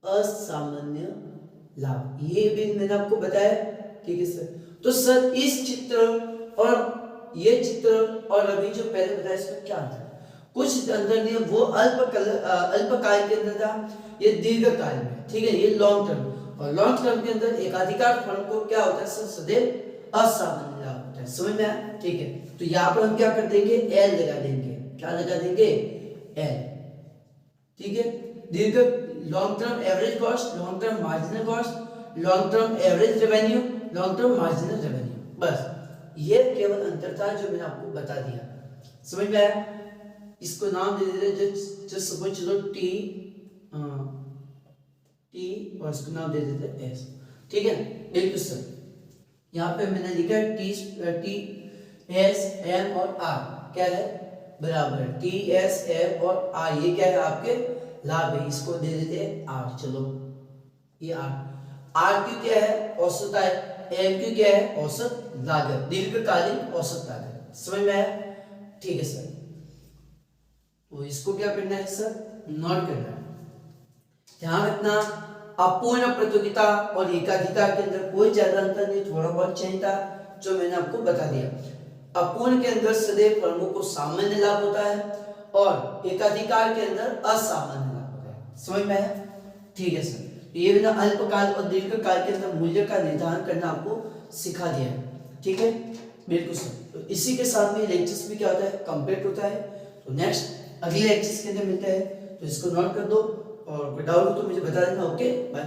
असामान्य लाभ। ये भी मैंने आपको बताया। ठीक है सर, तो सर इस चित्र और ये चित्र और अभी जो पहले बताया इसमें क्या अंतर है? कुछ अंतर नहीं है, वो अल्पकाल के अंदर था, ये दीर्घकाल में। ठीक है, ये लॉन्ग टर्म, और लॉन्ग टर्म के अंदर एकाधिकार फर्म को क्या होता है सर, सदैव असामान्य लाभ होता है। समझ में आया? ठीक है, तो यहाँ पर हम क्या कर देंगे, एल लगा देंगे। क्या लगा देंगे, एल। ठीक है, दीर्घ long term average cost, long term marginal cost, long term average revenue, long term marginal revenue. बस ये केवल अंतर था जो मैंने आपको बता दिया। समझ में आया? इसको नाम दे देते, जो सपोज चलो टी और इसको नाम दे देते एस। ठीक है, बिल्कुल सर। यहाँ पे मैंने लिखा है टी एस एम और आर क्या है, बराबर है। टी एस एम और आर ये क्या है, आपके लाभ है। इसको दे देते हैं आर। चलो ये आर क्यू क्या है, औसत आय, एम क्यू क्या है, औसत लागत, दीर्घकालीन औसत लागत। समझ में आया? ठीक है सर, तो इसको क्या करना है सर, नोट करना है। ध्यान रखना, अपूर्ण प्रतियोगिता और एकाधिकार के अंदर कोई ज्यादा अंतर नहीं, थोड़ा बहुत चेंज था जो मैंने आपको बता दिया। अपूर्ण के अंदर सदैव फर्मों को सामान्य लाभ होता है और एकाधिकार के अंदर असामान्य लाभ होता है। समझ में आया? ठीक है सर, ये मैंने अल्पकाल और दीर्घकाल के अंदर मूल्य का निर्धारण करना आपको सिखा दिया है। ठीक है, बिल्कुल सर। तो इसी के साथ में लेक्चर्स भी क्या होता है, कंप्लीट होता है। तो नेक्स्ट अगले लेक्चर्स के अंदर मिलते हैं, तो इसको नोट कर दो, और कोई डाउट हो तो मुझे बता देना। Okay, bye.